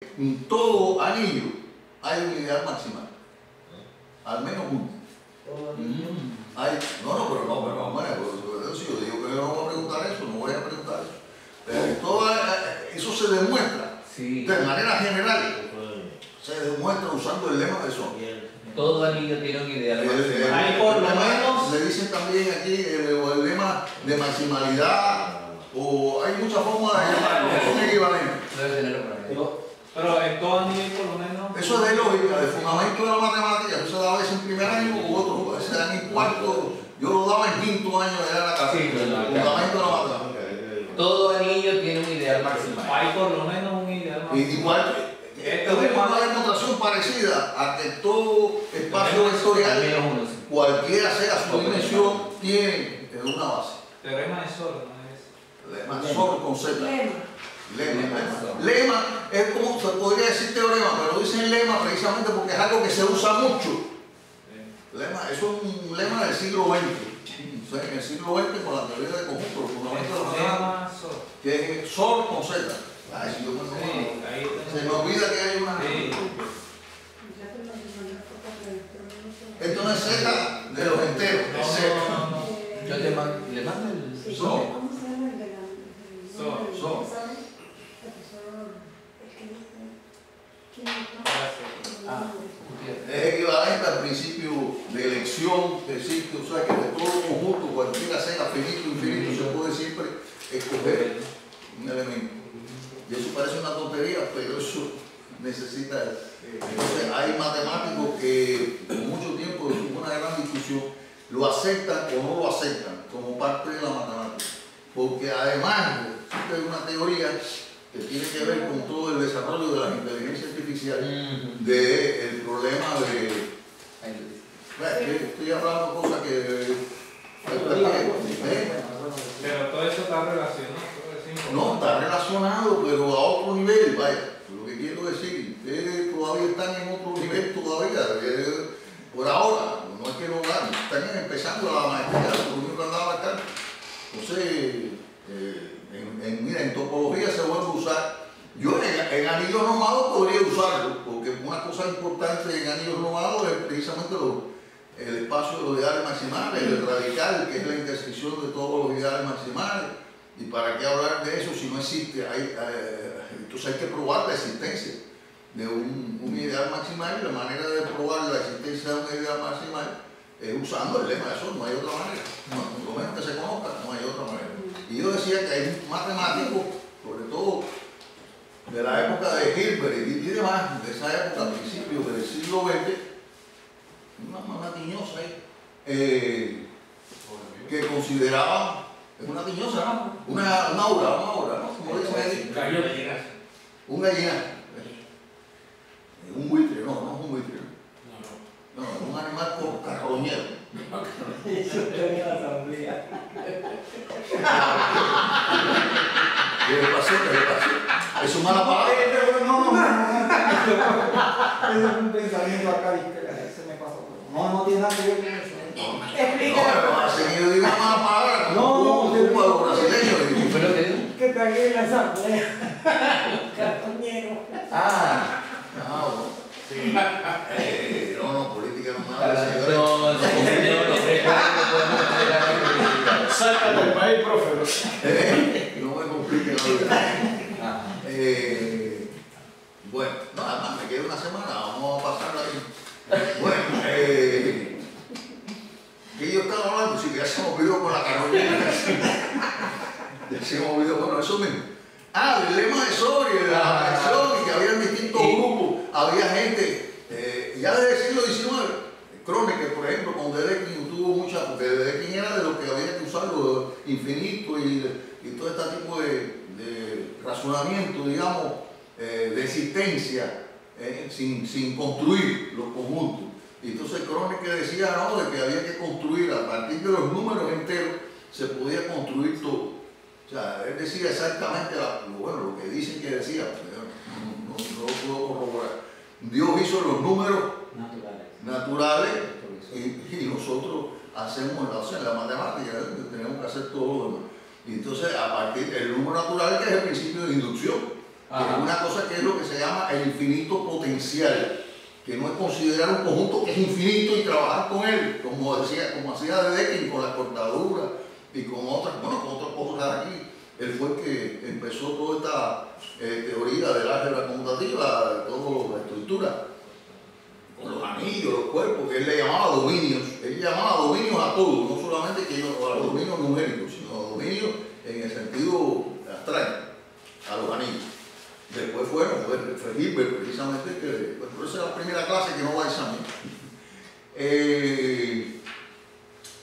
En todo anillo hay un ideal maximal, al menos uno. Pero hombre, si yo digo que yo no voy a preguntar eso, no voy a preguntar eso. Pero todo eso se demuestra de manera general, se demuestra usando el lema de Son. Todo anillo tiene un ideal maximal. Hay por lo menos. Le dicen también aquí el lema de maximalidad, o hay muchas formas de llamarlo, son equivalentes. Debe tenerlo por ahí. Pero en todo anillo por lo menos. Eso es de lógica, de fundamento de la matemática. Eso se daba a veces en primer año u otro, se dan en cuarto. Yo lo daba en quinto año de la casa. Sí, Fundamento de la matemática. Todo anillo tiene un ideal maximal. Hay por lo menos un ideal maximal. Igual, esto es una demostración parecida a que todo espacio Al vectorial, menos uno, sí. cualquiera sea su dimensión, tiene una base. Teorema de Sol, ¿no es? Lema, solo con Z. Lema es como se podría decir teorema, pero dicen lema precisamente porque es algo que se usa mucho. Lema, eso es un lema del siglo XX. O sea, en el siglo XX con la teoría de conjunto, los fundamentos de la matemática, que es Sol con Z. Ay, si yo me se me olvida que hay una. Esto no es Z de los enteros, es Z. Yo le mando el Sol. Es equivalente al principio de elección, o sea que de todo conjunto, cualquiera sea finito o infinito, se puede siempre escoger un elemento. Y eso parece una tontería, pero eso necesita. Entonces hay matemáticos que por mucho tiempo, hubo una gran discusión, lo aceptan o no lo aceptan como parte de la matemática. Porque además existe una teoría que tiene que ver con todo el desarrollo de la inteligencia artificial, del problema de. Estoy hablando de cosas que. Pero todo eso está relacionado. No, está relacionado, pero a otro nivel, vaya. Lo que quiero decir, ustedes todavía están en otro nivel todavía, por ahora, no es que no van, están empezando la maestría, lo único que andaba acá. Entonces, mira, en topología se vuelve a usar. Yo en anillos nomados podría usarlo, porque una cosa importante en anillos nomados es precisamente el espacio de los ideales maximales, el radical, que es la intersección de todos los ideales maximales. ¿Y para qué hablar de eso si no existe? Entonces hay que probar la existencia de un ideal maximal, y la manera de probar la existencia de un ideal maximal es usando el lema de Sol, no hay otra manera. No, lo menos que se conozca, no hay otra manera. Y yo decía que hay matemáticos, sobre todo de la época de Hilbert y demás, de esa época, a principios del siglo XX, una tiñosa ahí, que consideraban. Es una tiñosa, ¿no? Una aura, ¿no? Como dicen ahí. Un gallinazo. Un buitre, no es un buitre. No, es un animal como carroñero. Eso tenía la asamblea. ¿Qué le pasó? ¿Es su mala palabra? Es un pensamiento acá, se me pasó. No tiene nada que ver con eso. No, ha seguido de una mala palabra. No, los brasileños. ¿Fue lo que dijo? Que tragué en la asamblea. Cartoñero. Bueno. Sí. No, política no me habla, señores. No, Sácate del país, profe. No me complique la vida. Bueno, no, además me queda una semana, vamos a pasarla ahí. Bueno, ¿qué yo estaba hablando? Sí, que ya se me olvidó con la carroñera. Ya se me olvidó, bueno, eso mismo. El lema de Sol y de la elección, y que había distintos grupos, había gente, ya desde el siglo XIX, Kronecker, por ejemplo, con Dedekind tuvo mucha, porque Dedekind era de lo que había que usar lo infinito y todo este tipo de razonamiento, digamos, de existencia, sin construir los conjuntos. Y entonces Kronecker decía, no, de que había que construir, a partir de los números enteros, se podía construir todo. O sea, él decía exactamente lo que dicen que decía, no lo puedo corroborar. Dios hizo los números naturales y nosotros hacemos la matemática, tenemos que hacer todo lo demás. Y entonces, a partir del número natural, que es el principio de inducción, Es una cosa que es lo que se llama el infinito potencial, que no es considerar un conjunto que es infinito y trabajar con él, como hacía de Deakin con la cortadura y con otras cosas aquí. Él fue el que empezó toda esta teoría del álgebra conmutativa, de toda la estructura, con los anillos, los cuerpos, que él le llamaba dominios. Él llamaba dominios a todos, no solamente a los dominios numéricos, sino a dominios en el sentido abstracto, a los anillos. Después fue Hilbert, precisamente, que por eso es la primera clase que no va a examen.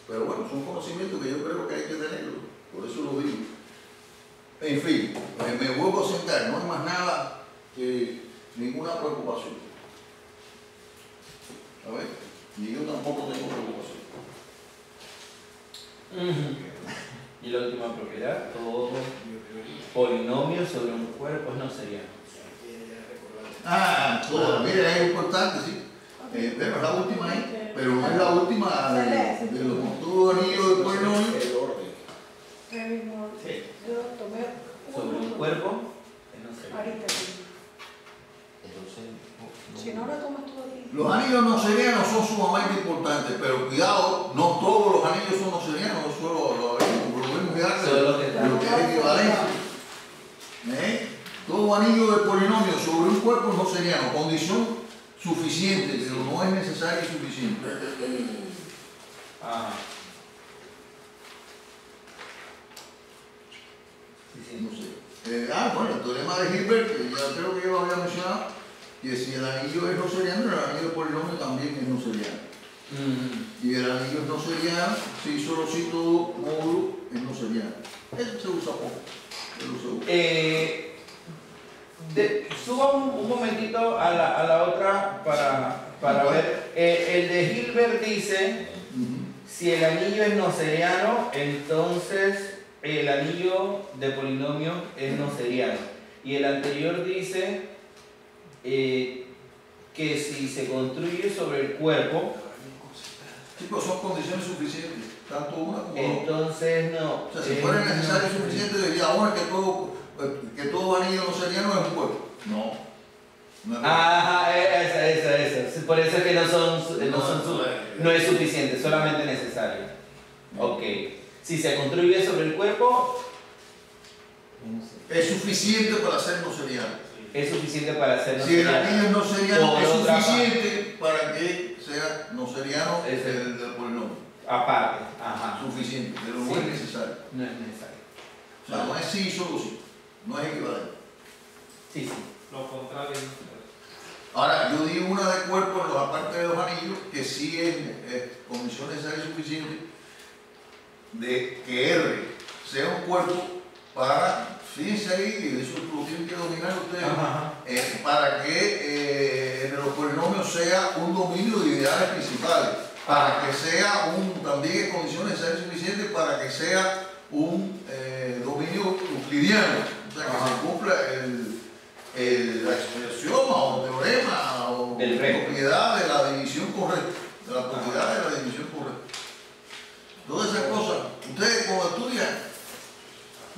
Pero bueno, son conocimientos que yo creo que hay que tenerlos, por eso lo digo. En fin, me vuelvo a sentar, no hay más nada que ninguna preocupación. A ver, ni yo tampoco tengo preocupación. Y la última propiedad, todo polinomio sobre un cuerpo no sería. Todo, mire, es importante, sí. Pero es la última ahí, pero no es la última de los montudos anillos de polinomio. Sí. Sobre un cuerpo no sería. Ahorita sí. Si no lo tomas tú aquí. Los anillos noserianos son sumamente importantes, pero cuidado, no todos los anillos son noserianos, no solo los anillos, por lo menos lo que es equivalencia. Todo anillo de polinomio sobre un cuerpo es noseriano, condición suficiente, pero no es necesario y suficiente. No sé. Bueno, el teorema de Hilbert, que ya creo que yo lo había mencionado, que si el anillo es noseriano, el anillo de polinomio también es noseriano. Y el anillo es noseriano, si solo cito módulo, es noseriano. Eso se usa poco. Suba un momentito a la otra para ver. El de Hilbert dice, si el anillo es noseriano, entonces el anillo de polinomio es noseriano. Y el anterior dice que si se construye sobre el cuerpo, sí, pues son condiciones suficientes, tanto una como otra. Entonces no. O sea, si fuera necesario y suficiente, diría ahora que todo anillo noseriano es un cuerpo. No. Esa. Por eso es que no es suficiente, solamente necesario. Ok. Si se construye sobre el cuerpo, es suficiente para ser noseriano. Es suficiente para ser Si el noseriano. anillo es noseriano, es suficiente para que sea noseriano el del polinomio. Aparte, Suficiente, pero no es necesario. No es necesario. O sea, no es sí, solo sí. No es equivalente. Sí. Lo contrario. Ahora, yo di una de cuerpo en la parte de los anillos que sí es condición necesaria y suficiente de que R sea un cuerpo para, fíjense ahí, eso lo tienen que dominar ustedes, para que los polinomios sea un dominio de ideales principales, para que sea también es condición necesaria y suficiente para que sea un dominio euclidiano, o sea, que se cumpla la expresión o el teorema o la propiedad de la división correcta, Todas esas cosas, ustedes cuando estudian,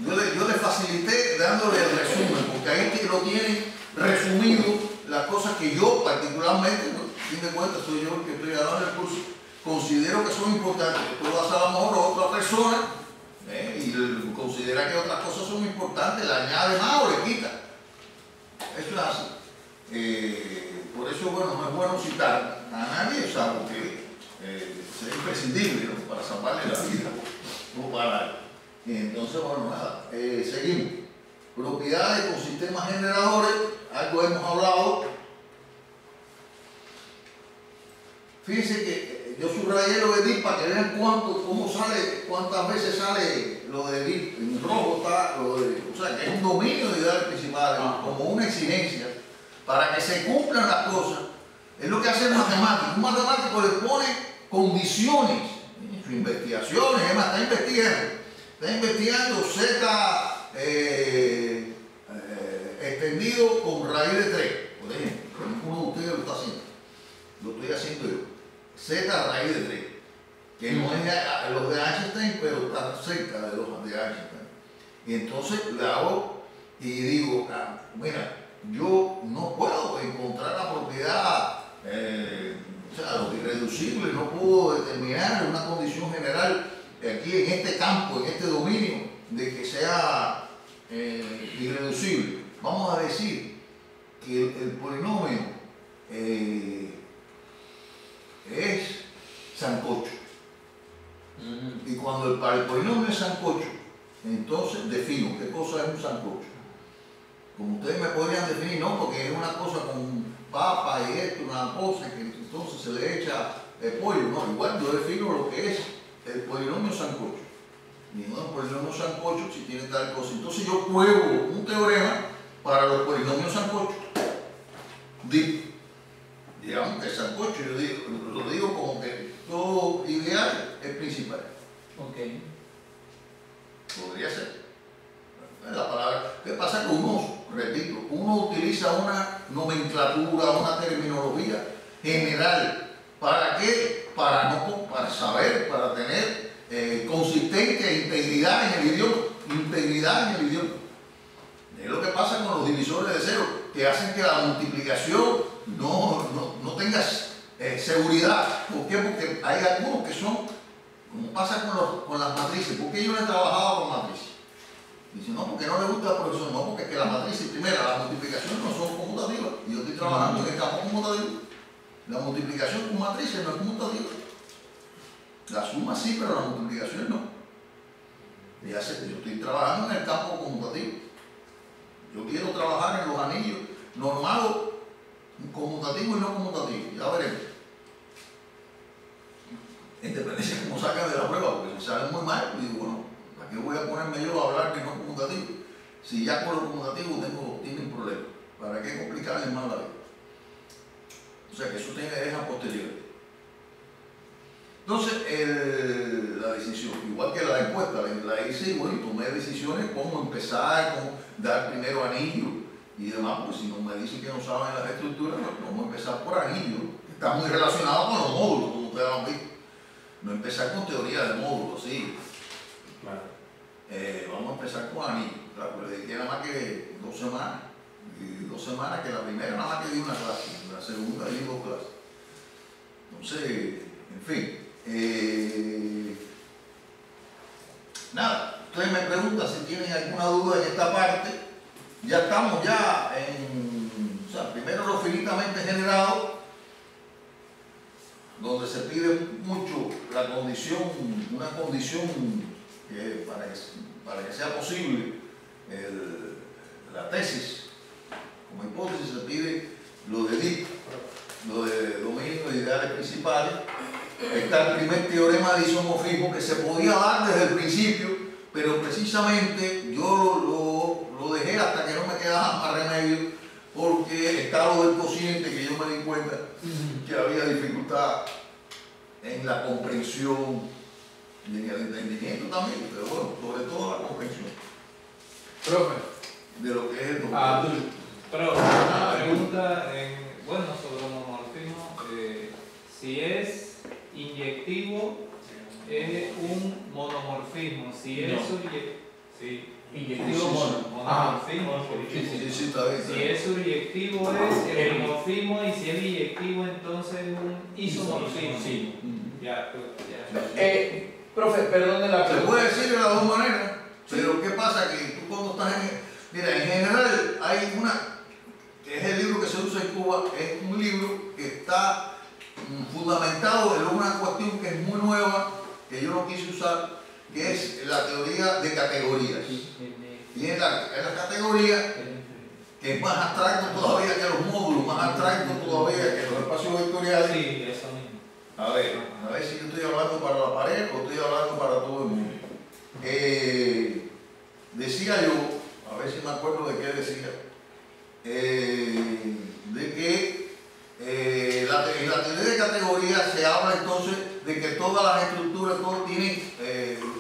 yo les facilité dándole el resumen, porque ahí lo tienen resumido las cosas que yo particularmente, a fin de cuentas soy yo el que estoy dando el curso, considero que son importantes. Tú vas a lo mejor a otra persona y considera que otras cosas son importantes, le añade más o le quita. Eso es así. Por eso, bueno, no es bueno citar a nadie, o sea, porque es imprescindible, ¿no? Para salvarle la vida. No para. Entonces, bueno, nada, seguimos. Propiedades con sistemas generadores, algo hemos hablado. Fíjense que yo subrayé lo de DIP para que vean cuántas veces sale lo de DIP. En rojo está lo de, o sea, que es un dominio de ideales principales, como una exigencia, para que se cumplan las cosas. Es lo que hace el matemático. Un matemático le pone condiciones en sus investigaciones, además está investigando Z extendido con raíz de 3, por ejemplo. Ninguno de ustedes lo está haciendo. Lo estoy haciendo yo. Z raíz de 3, que no es los de Einstein, pero está cerca de los de Einstein. Y entonces le hago y digo, mira, yo no puedo encontrar la propiedad, o sea, lo irreducible, no puedo determinar una condición general aquí en este campo, en este dominio, de que sea irreducible. Vamos a decir que el polinomio es sancocho. Y cuando para el polinomio es sancocho, entonces defino qué cosa es un sancocho. Como ustedes me podrían definir, no, porque es una cosa con papa y esto, una cosa que entonces se le echa pollo, no, igual yo defino lo que es el polinomio sancocho. Y no, el polinomio sancocho si tiene tal cosa. Entonces yo pruebo un teorema para los polinomios sancocho. Digamos que el sancocho, yo lo digo como que todo ideal es principal. Ok. Podría ser. La palabra. ¿Qué pasa con uno? Repito, uno utiliza una nomenclatura, una terminología general. ¿Para qué? Para saber, para tener consistencia e integridad en el idioma. Integridad en el idioma. Es lo que pasa con los divisores de cero, que hacen que la multiplicación no tenga seguridad. ¿Por qué? Porque hay algunos que son, como pasa con las matrices. ¿Por qué yo no he trabajado con matrices? Dice, no, porque no le gusta al profesor, no, porque es que las matrices, primero, las multiplicaciones no son conmutativas. Y yo estoy trabajando en el campo conmutativo. La multiplicación con matrices no es conmutativa. La suma sí, pero la multiplicación no. Yo estoy trabajando en el campo conmutativo. Yo quiero trabajar en los anillos normales, conmutativos y no conmutativos. Ya veremos. En dependencia de cómo sacan de la prueba, porque si salen muy mal, pues digo, bueno, ¿para qué voy a ponerme yo a hablar de no conmutativo? Si ya con lo conmutativo tienen problemas. ¿Para qué complicarles más la vida? O sea que eso es a posteriori. Entonces, la decisión, igual que la encuesta, la hice y bueno, tomé decisiones cómo empezar, cómo dar primero anillo y demás, porque si no me dicen que no saben las estructuras, pues vamos a empezar por anillo, que está muy relacionado con los módulos, como ustedes han visto. No empezar con teoría de módulos, sí. Claro. Vamos a empezar con anillo, claro, pero dediqué nada más que 2 semanas. Y 2 semanas que la primera nada más que di una clase, la segunda di 2 clases. Entonces, en fin. Nada, ustedes me preguntan si tienen alguna duda en esta parte. Ya estamos o sea, primero lo finitamente generado, donde se pide mucho la condición, una condición que para que sea posible la tesis. Como hipótesis se pide lo de DIP, lo de dominio de ideales principales. Está el primer teorema de isomorfismo que se podía dar desde el principio, pero precisamente yo lo dejé hasta que no me quedaba más remedio, porque está lo del cociente, que yo me di cuenta que había dificultad en la comprensión y en el entendimiento también, pero bueno, sobre todo la comprensión. Profe. De lo que es el doctor. Pero una pregunta, sobre homomorfismo, si es inyectivo es un monomorfismo, si es inyectivo monomorfismo, si es subyectivo es el dimorfismo y si es biyectivo entonces es un isomorfismo. Sí. Ya. Profe, perdón la pregunta. Se puede decir de las dos maneras, pero ¿qué pasa? Que tú cuando estás mira, en general hay que es el libro que se usa en Cuba, es un libro que está fundamentado en una cuestión que es muy nueva, que yo no quise usar, que es la teoría de categorías. Y en la categoría, que es más abstracto todavía que los módulos, más abstracto todavía que los espacios vectoriales. Sí, eso mismo. A ver si yo estoy hablando para la pared o estoy hablando para todo el mundo. Decía yo, a ver si me acuerdo de qué decía, de que en la teoría de categorías se habla entonces de que todas las estructuras, todos tienen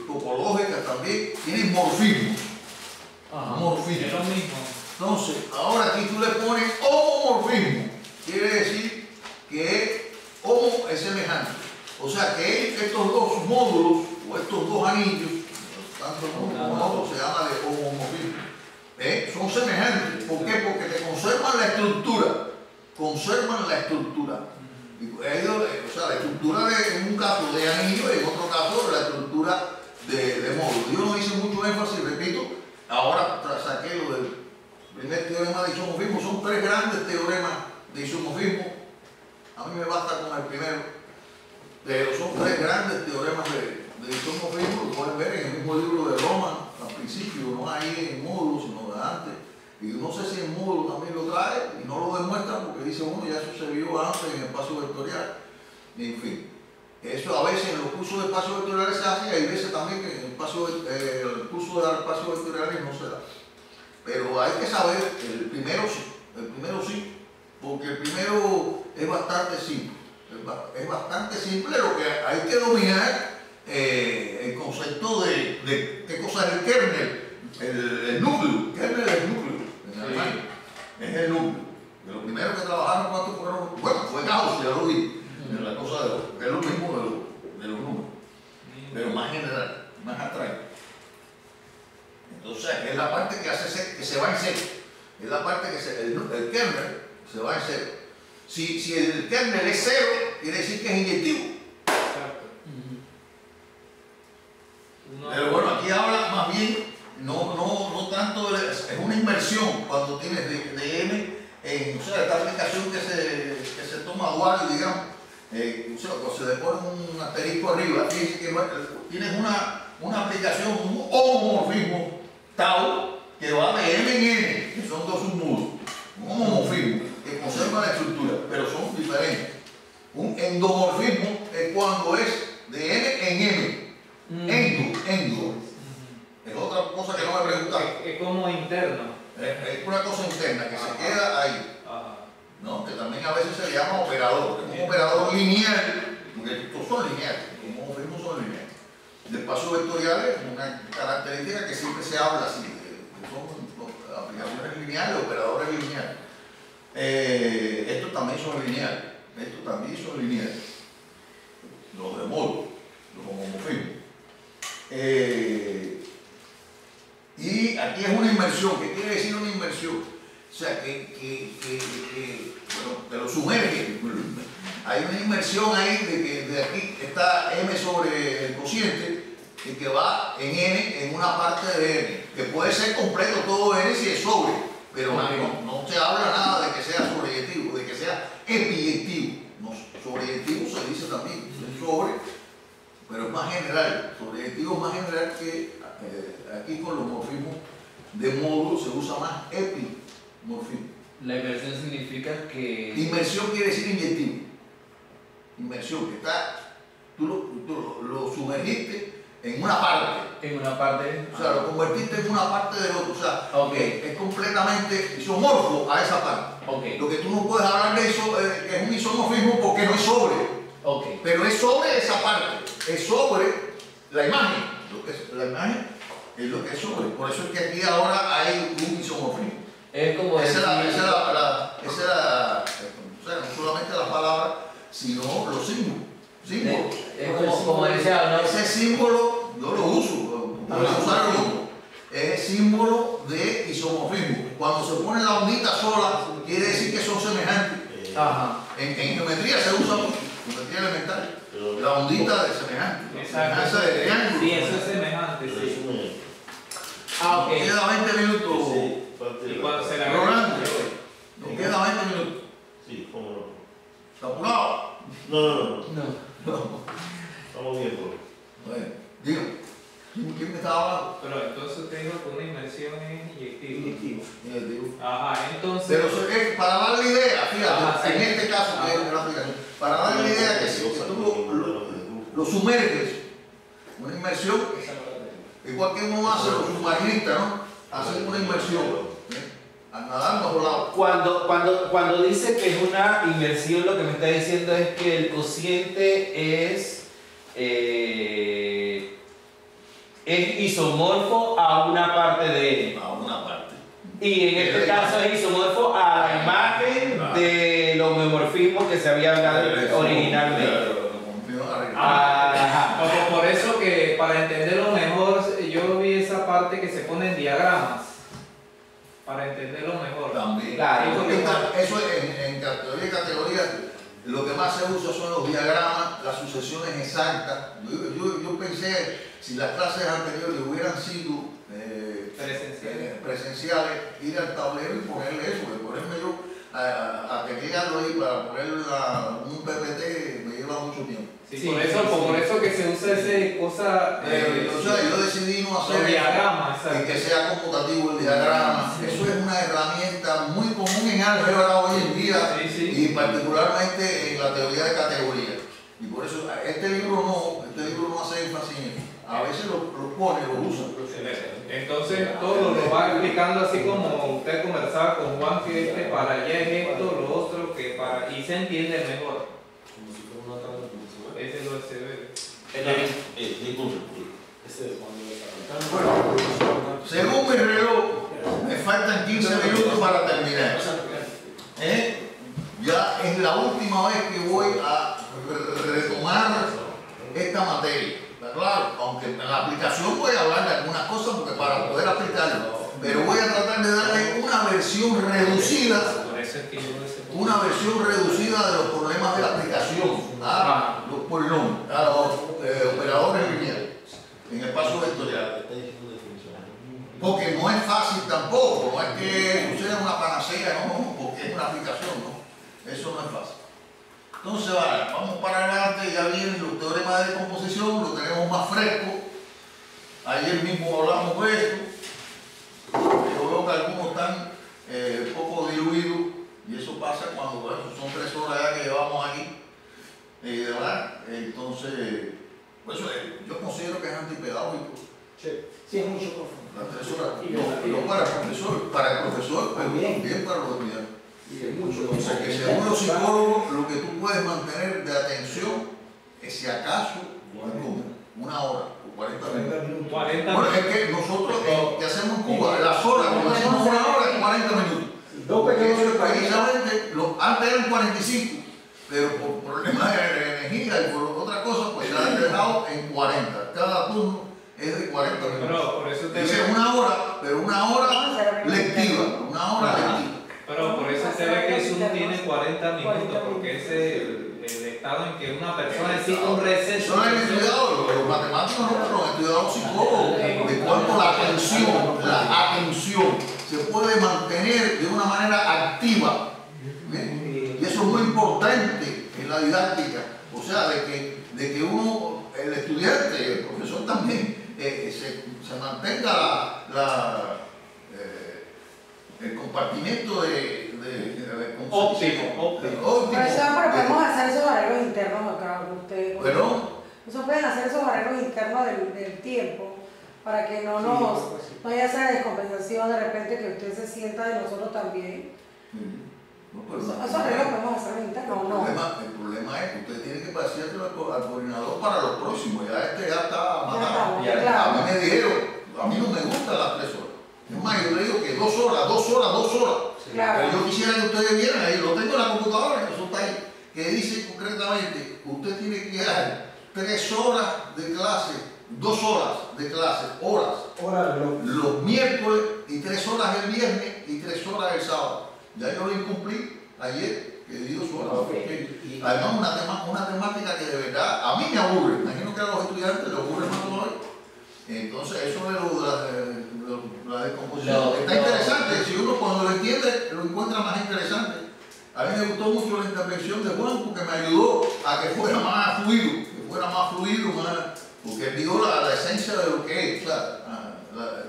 topológicas también, tienen morfismo. Morfismo. Es lo mismo. Entonces, ahora aquí tú le pones homomorfismo, quiere decir que homo es semejante. O sea que estos dos módulos o estos dos anillos, tanto uno como otro, se llama de homomorfismo. son semejantes. ¿Por qué? Porque te conservan la estructura. Conservan la estructura. Y ellos, o sea, la estructura en un caso de anillo y en otro caso la estructura de módulo. Yo no hice mucho énfasis, repito, ahora saqué lo del primer teorema de isomorfismo. Son 3 grandes teoremas de isomorfismo. A mí me basta con el primero, pero son 3 grandes teoremas de isomorfismo. Lo pueden ver en el mismo libro de Roma, al principio, no ahí en módulo, sino de antes. Y no sé si en módulo también lo trae y no lo demuestra porque dice uno, ya eso se vio antes en el espacio vectorial. En fin, eso a veces en los cursos de espacio vectoriales se hace y hay veces también que en el curso de espacio vectoriales no se da. Pero hay que saber, el primero sí, porque el primero es bastante simple. Es bastante simple, lo que hay que dominar el concepto de qué cosa es el kernel, el núcleo. Kernel es el núcleo. Es el núcleo. De lo primero que trabajaron cuando fueron, bueno, fue Gauss, ya lo vi, en la cosa es lo mismo de los números, pero más general, más abstracto. Entonces, es la parte que se va en cero. Es la parte que el kernel se va en cero. Si el kernel es cero, quiere decir que es inyectivo. Exacto. Pero bueno, aquí habla más bien. No tanto, es una inversión cuando tienes de M en, o sea, esta aplicación que se toma dual, digamos, o sea, cuando se le pone un asterisco arriba, dice que tienes una aplicación, un homomorfismo tau, que va de M en N, que son 2 submodos, un homomorfismo que conserva la estructura, pero son diferentes. Un endomorfismo es cuando es de M en M, endo. Es otra cosa que no me preguntaron. Es como interno. Es una cosa interna que se queda ahí. ¿No? Que también a veces se llama operador. Es un operador lineal, porque estos son lineales, como homomorfismos son lineales. De espacio vectorial es una característica que siempre se habla así, que son aplicaciones lineales, operadores lineales. Estos también son lineales. Los de módulo, los homomorfismos. Y aquí es una inversión. ¿Qué quiere decir una inversión? O sea, bueno, te lo sumerge. Hay una inversión ahí de que de aquí está M sobre el cociente y que va en N en una parte de N, que puede ser completo todo N si es sobre, pero no se habla nada de que sea sobreyectivo, de que sea epiyectivo. No, sobreyectivo se dice también, es sobre, pero es más general. Sobreyectivo es más general que aquí con los morfismos de módulo se usa más epimorfismo. La inversión significa que... Inmersión quiere decir inyectivo. Inmersión, que tú lo sumergiste en una parte. En una parte. O sea, lo convertiste en una parte del otro. O sea, okay, es completamente isomorfo a esa parte. Okay. Lo que tú no puedes hablar de eso es un isomorfismo porque no es sobre. Okay. Pero es sobre esa parte. Es sobre la imagen. La imagen es lo que es sobre. Por eso es que aquí ahora hay un isomorfismo. Es como esa o sea, no solamente las palabras, sino los símbolos. Es como decía, ¿no? Ese símbolo yo lo uso, es el símbolo de isomorfismo. Cuando se pone la ondita sola, quiere decir que son semejantes. Ajá. En geometría se usa mucho, geometría elemental. La ondita de semejante. Exacto. De triángulo. Sí, eso es semejante, sí. Ok. Queda 20 minutos. Y cuando se la Rolando, nos queda 20 minutos. Sí, cómo no. ¿Está apurado? No. No. Estamos bien, bro. Bueno, dígame. ¿Quién me estaba hablando? Pero entonces usted dijo que una inmersión es inyectivo. Inyectivo. Ajá, entonces. Pero para dar la idea, fíjate, Ajá, sí. en este caso que es una aplicación, para dar la idea que si tú lo sumerges, una inmersión, igual que uno hace los submarinistas, ¿no? Hacen una inmersión. Al nadar bajo el agua. Cuando dice que es una inversión, lo que me está diciendo es que el cociente es isomorfo a una parte de N. A una parte. Y en este caso es isomorfo a la imagen de los homomorfismos que se había hablado originalmente. Ajá. Por eso que para entenderlo mejor, yo vi esa parte que se pone en diagramas. Claro, eso en teoría y categoría, lo que más se usa son los diagramas, las sucesiones exactas. Yo pensé, si las clases anteriores hubieran sido presenciales, ir al tablero y ponerle eso, porque ponerme yo a teclearlo ahí para poner un PPT me lleva mucho tiempo. Sí, por eso que se usa esa cosa. O sea, yo decidí no hacer diagramas, que sea computativo el diagrama. Eso es una herramienta muy común en álgebra hoy en día y particularmente en la teoría de categoría. Y por eso este libro no hace énfasis en eso. A veces lo pone, lo usa. Entonces todo lo va explicando así como usted conversaba con Juan, que para allá es esto, lo otro, que para, y se entiende mejor. Ese es lo que se ve. Según mi reloj, me faltan 15 minutos para terminar. Ya es la última vez que voy a retomar esta materia. Claro, aunque en la aplicación voy a hablar de algunas cosas porque para poder aplicarlo, pero voy a tratar de darle una versión reducida de los problemas de la aplicación a los polinomios, a los operadores lineales en espacio vectorial. Porque no es fácil tampoco, no es que suceda una panacea, no, porque es una aplicación, no, eso no es fácil. Entonces, vamos para adelante, ya vienen los teoremas de descomposición, lo tenemos más fresco. Ayer mismo hablamos de esto. Yo veo que algunos están un poco diluidos y eso pasa cuando, bueno, son 3 horas ya que llevamos aquí. ¿Verdad? Entonces, pues, yo considero que es antipedagógico. Sí, es mucho profundo. Las 3 horas, no para el profesor, pero también para los estudiantes. O sea, que según los psicólogos, lo que tú puedes mantener de atención es, si acaso, una hora o 40 minutos. Bueno, es que nosotros, que hacemos en Cuba, las horas, cuando hacemos una hora, es 40 minutos. Eso es precisamente, antes eran 45, pero por problemas de energía y por otras cosas, pues ya han dejado en 40. Cada turno es de 40 minutos. Pero por eso Dice una hora, pero una hora lectiva, Pero por eso se ve que Zoom tiene 40 minutos, porque es el estado en que una persona necesita un receso. Eso no han estudiado, los matemáticos no han estudiado los psicólogos, de cuánto la atención se puede mantener de una manera activa. Y eso es muy importante en la didáctica, o sea, de que uno, el estudiante, el profesor también, se mantenga el compartimiento óptimo. Profesor, pero podemos hacer esos arreglos internos acá con ustedes. ¿Perdón? Eso pueden hacer esos arreglos internos del tiempo para que no haya esa descompensación de repente, que usted se sienta de nosotros también. Esos arreglos podemos hacer internos, ¿no? El problema es que usted tiene que paseárselo al coordinador para los próximos. Ya ya está matado. A mí me dijeron, a mí no me gustan las 3 horas. Es más, yo le digo que 2 horas. Claro. Pero yo quisiera que ustedes vieran ahí, lo tengo en la computadora, eso está ahí, que dice concretamente, usted tiene que dar 3 horas de clase, 2 horas de clase, los miércoles y 3 horas el viernes y 3 horas el sábado. Ya yo lo incumplí ayer, que di 2 horas. Además, una temática que de verdad a mí me aburre, imagino que a los estudiantes les aburre más todavía. Entonces, eso de la descomposición está interesante. Si uno cuando lo entiende, lo encuentra más interesante. A mí me gustó mucho la intervención de Juan porque me ayudó a que fuera más fluido, porque él dio la esencia de lo que es, o sea,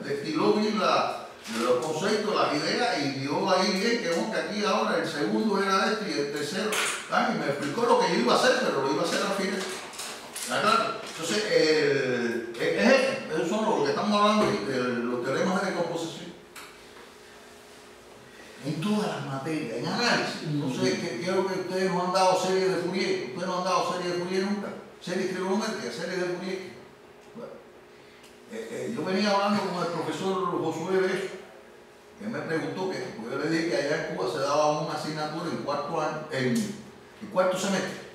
destiló bien los conceptos, las ideas y dio ahí bien que aquí ahora el segundo era este y el tercero. Y me explicó lo que yo iba a hacer, pero lo iba a hacer al final. Claro. Entonces, esos son los que estamos hablando de los teoremas de descomposición. En todas las materias, en análisis. Entonces, quiero que ustedes no han dado series de Fourier. Ustedes no han dado series de Fourier nunca. Series trigonométricas, series de Fourier. Bueno, yo venía hablando con el profesor Josué de eso. Él me preguntó que, porque yo le dije que allá en Cuba se daba una asignatura en cuarto semestre,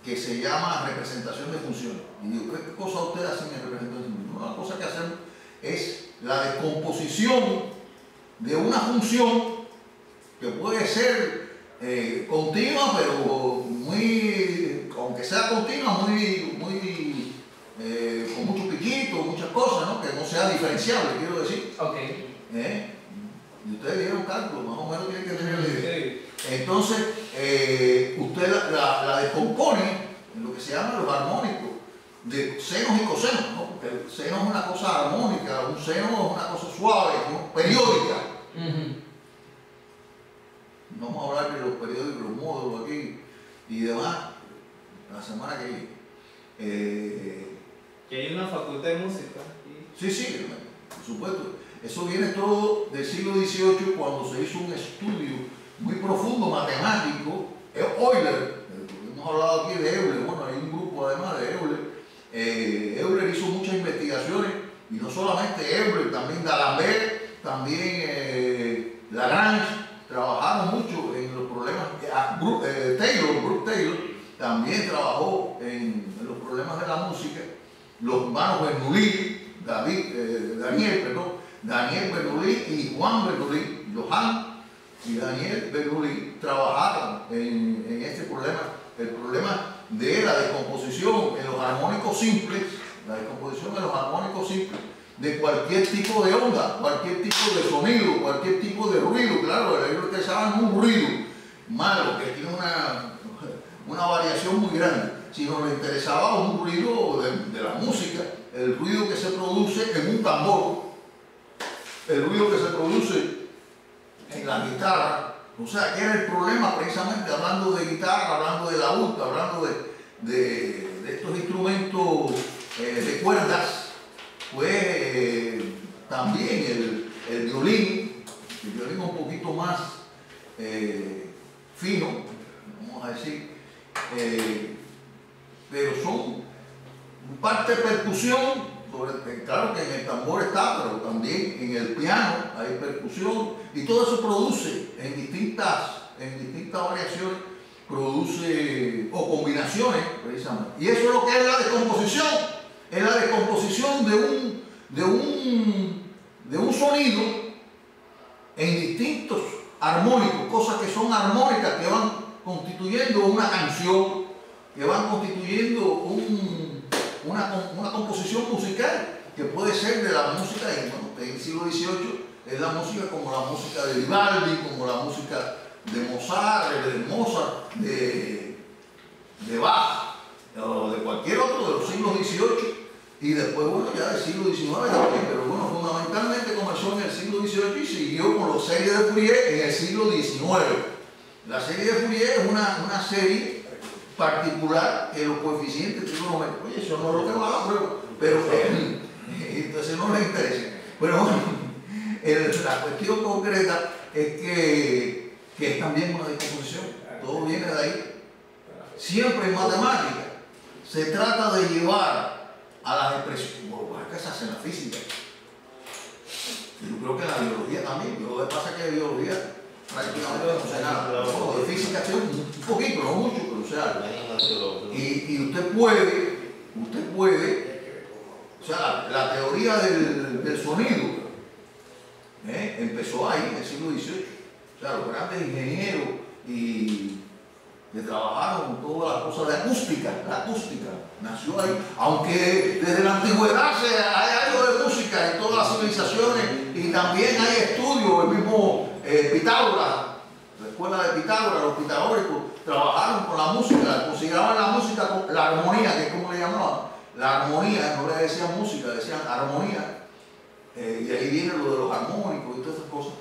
que se llama representación de funciones. Y digo, ¿qué cosa ustedes hacen en representación de funciones? Una cosa que hacemos es la descomposición de una función que puede ser continua, pero muy, aunque sea continua, con mucho piquito, muchas cosas, ¿no? Que no sea diferenciable, quiero decir. Okay. Y ustedes dieron cálculo, más o menos tienen que tener la idea. Entonces, usted la descompone en lo que se llama los armónicos, de senos y cosenos, ¿no? Porque el seno es una cosa armónica, un seno es una cosa suave, ¿no? Periódica. No vamos a hablar de los periódicos, los módulos aquí y demás la semana que viene. Que hay una facultad de música. Sí, por supuesto. Eso viene todo del siglo XVIII, cuando se hizo un estudio muy profundo, matemático. Euler, hemos hablado aquí de Euler, bueno, hay un grupo además de Euler. Euler hizo muchas investigaciones, y no solamente Euler, también D'Alembert, también Lagrange, trabajaron mucho en los problemas. Brooke Taylor, también trabajó en los problemas de la música. Los hermanos Bernoulli, Daniel Bernoulli y Juan Bernoulli, Johann y Daniel Bernoulli, trabajaron en este problema, el problema de la descomposición en los armónicos simples, de cualquier tipo de onda, cualquier tipo de sonido, cualquier tipo de ruido. Claro, ellos utilizaban un ruido malo que tiene una variación muy grande, sino les interesaba un ruido de la música, el ruido que se produce en un tambor, el ruido que se produce en la guitarra. O sea, que era el problema precisamente, hablando de guitarra, hablando de laúd, hablando de estos instrumentos de cuerdas. Pues también el violín un poquito más fino, vamos a decir, pero son parte de percusión, claro que en el tambor está, pero también en el piano hay percusión, y todo eso produce en distintas variaciones, produce o combinaciones precisamente. Y eso es lo que es la descomposición. Es la descomposición de un sonido en distintos armónicos, cosas que son armónicas, que van constituyendo una canción, que van constituyendo una composición musical, que puede ser de la música del siglo XVIII, es la música como la música de Vivaldi, como la música de Mozart, de Bach, o de cualquier otro de los siglos XVIII. Y después, bueno, ya del siglo XIX también, pero bueno, fundamentalmente comenzó en el siglo XVIII y siguió con los series de Fourier en el siglo XIX. La serie de Fourier es una serie particular que los coeficientes trigonométricos, oye, eso no es lo que va a la prueba, pero entonces no les interesa. Pero bueno, la cuestión concreta es que es también una descomposición, todo viene de ahí. Siempre en matemática se trata de llevar a las expresiones, bueno, que se hace en la física. Yo creo que en la biología también. Lo que pasa es que de biología prácticamente no sé nada. De física sé un poquito, no mucho, pero o sea. Y usted puede, o sea, la teoría del sonido empezó ahí en el siglo XVIII. O sea, los grandes ingenieros que trabajaron todas las cosas de acústica, la acústica nació ahí, aunque desde la antigüedad hay algo de música en todas las civilizaciones, y también hay estudios, el mismo Pitágoras, la escuela de Pitágoras, los pitagóricos trabajaron con la música, consideraban la música con la armonía, que es como le llamaban, la armonía, no le decían música, decían armonía, y ahí viene lo de los armónicos y todas esas cosas,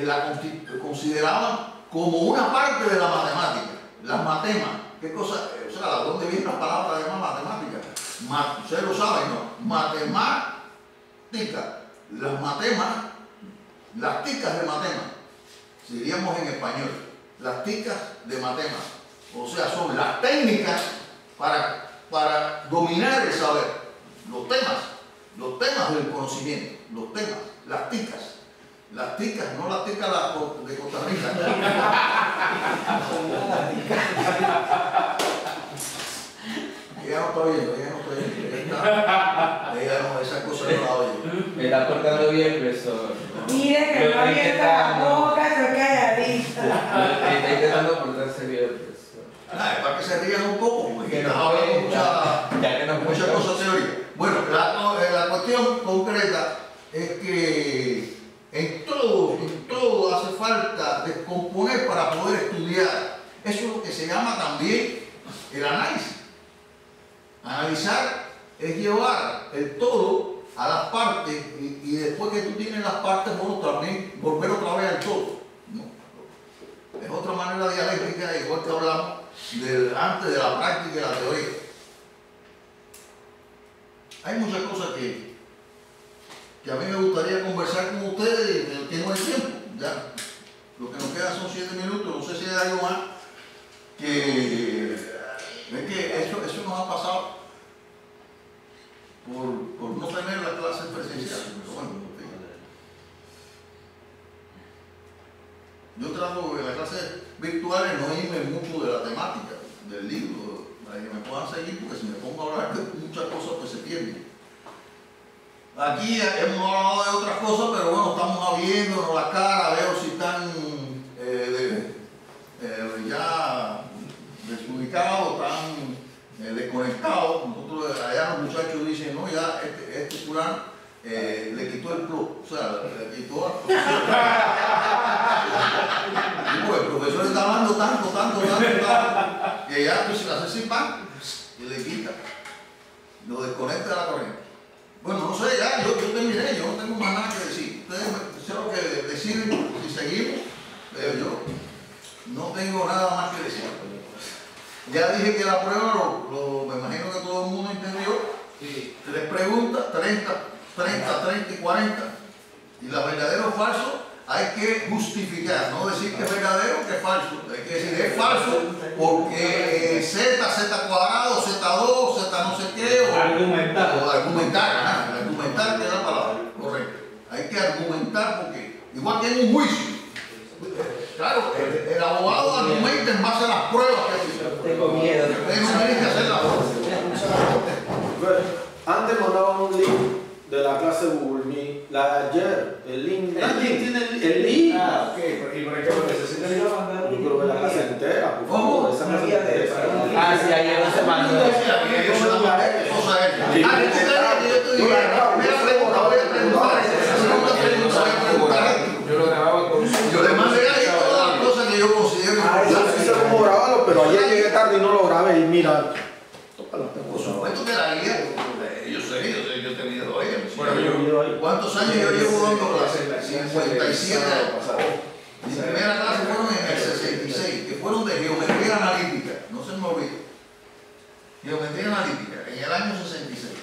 la consideraban como una parte de la matemática. Las matemas, ¿qué cosa? O sea, ¿de dónde viene la palabra de matemática? Ustedes lo saben, ¿no? Matemática. Las matemas, las ticas de matemas, si diríamos en español, las ticas de matemas. O sea, son las técnicas para dominar el saber. Los temas del conocimiento, los temas, las ticas. Las ticas, no las ticas de Costa Rica. Ella no está oyendo, ella no, esas cosas no la oye. Me está portando bien, profesor. Mire que no abierta la boca, se queda ahí. se vio el profesor. Es para que se rían un poco, porque Que nos no hablan puede, muchas cosas teóricas. Bueno, la cuestión concreta es que en todo hace falta descomponer para poder estudiar. Eso es lo que se llama también el análisis. Analizar es llevar el todo a las partes y después que tú tienes las partes, bueno, también volver otra vez al todo. ¿No? Es otra manera dialéctica, igual que hablamos antes de la práctica y la teoría. Hay muchas cosas que a mí me gustaría conversar con ustedes, pero que no hay tiempo. Ya. Lo que nos queda son 7 minutos, no sé si hay algo más. Es que eso nos ha pasado por no tener las clases presenciales. Bueno, yo trato en las clases virtuales no irme mucho de la temática del libro, para que me puedan seguir, porque si me pongo a hablar de muchas cosas pues se pierden. Aquí hemos hablado de otras cosas, pero bueno, estamos viéndonos la cara, veo si están ya desubicados, están desconectados. Nosotros, allá los muchachos dicen, no, ya este fulano le quitó el plus, o sea, le quitó al profesor. Y pues el profesor está hablando tanto, que ya pues, si le hace sin pan, y le quita, lo desconecta de la corriente. Bueno, no sé, ya, yo terminé, yo no tengo más nada que decir. Ustedes son los que deciden si seguimos, pero yo no tengo nada más que decir. Ya dije que la prueba, me imagino que todo el mundo entendió. Sí. 3 preguntas, 30, 30 y 40. Y la verdadero o falso hay que justificar, no decir que es verdadero o que es falso. Hay que decir es falso porque z cuadrado, z2, z no sé qué. Argumentar que es la palabra correcta. Hay que argumentar porque, igual que en un juicio, claro, el abogado argumenta en base a las pruebas que hace. Tengo miedo. Ustedes no tienen que hacer la prueba. Antes mandaban un link de la clase Google Meet, la de ayer, el link. ¿Alguien tiene el link? Ah, ok, ¿y por qué lo necesitan? Yo mandar Yo creo que la clase entera, por favor, esa una clase guía de entera. Ah, sí, ayer no se mandó. Yo lo grababa con Yo le mandé ahí todas las cosas que yo considero. Yo sí sé cómo grabarlo, pero ayer llegué tarde y no lo grabé y mira. Por supuesto que la guía, yo sé, yo he tenido ella. Bueno, ¿Cuántos años yo llevo dando clases? 57 años. Mi primera clase fueron en el 66, que fueron de geometría analítica, no se me olvide. Geometría analítica, en el año 66.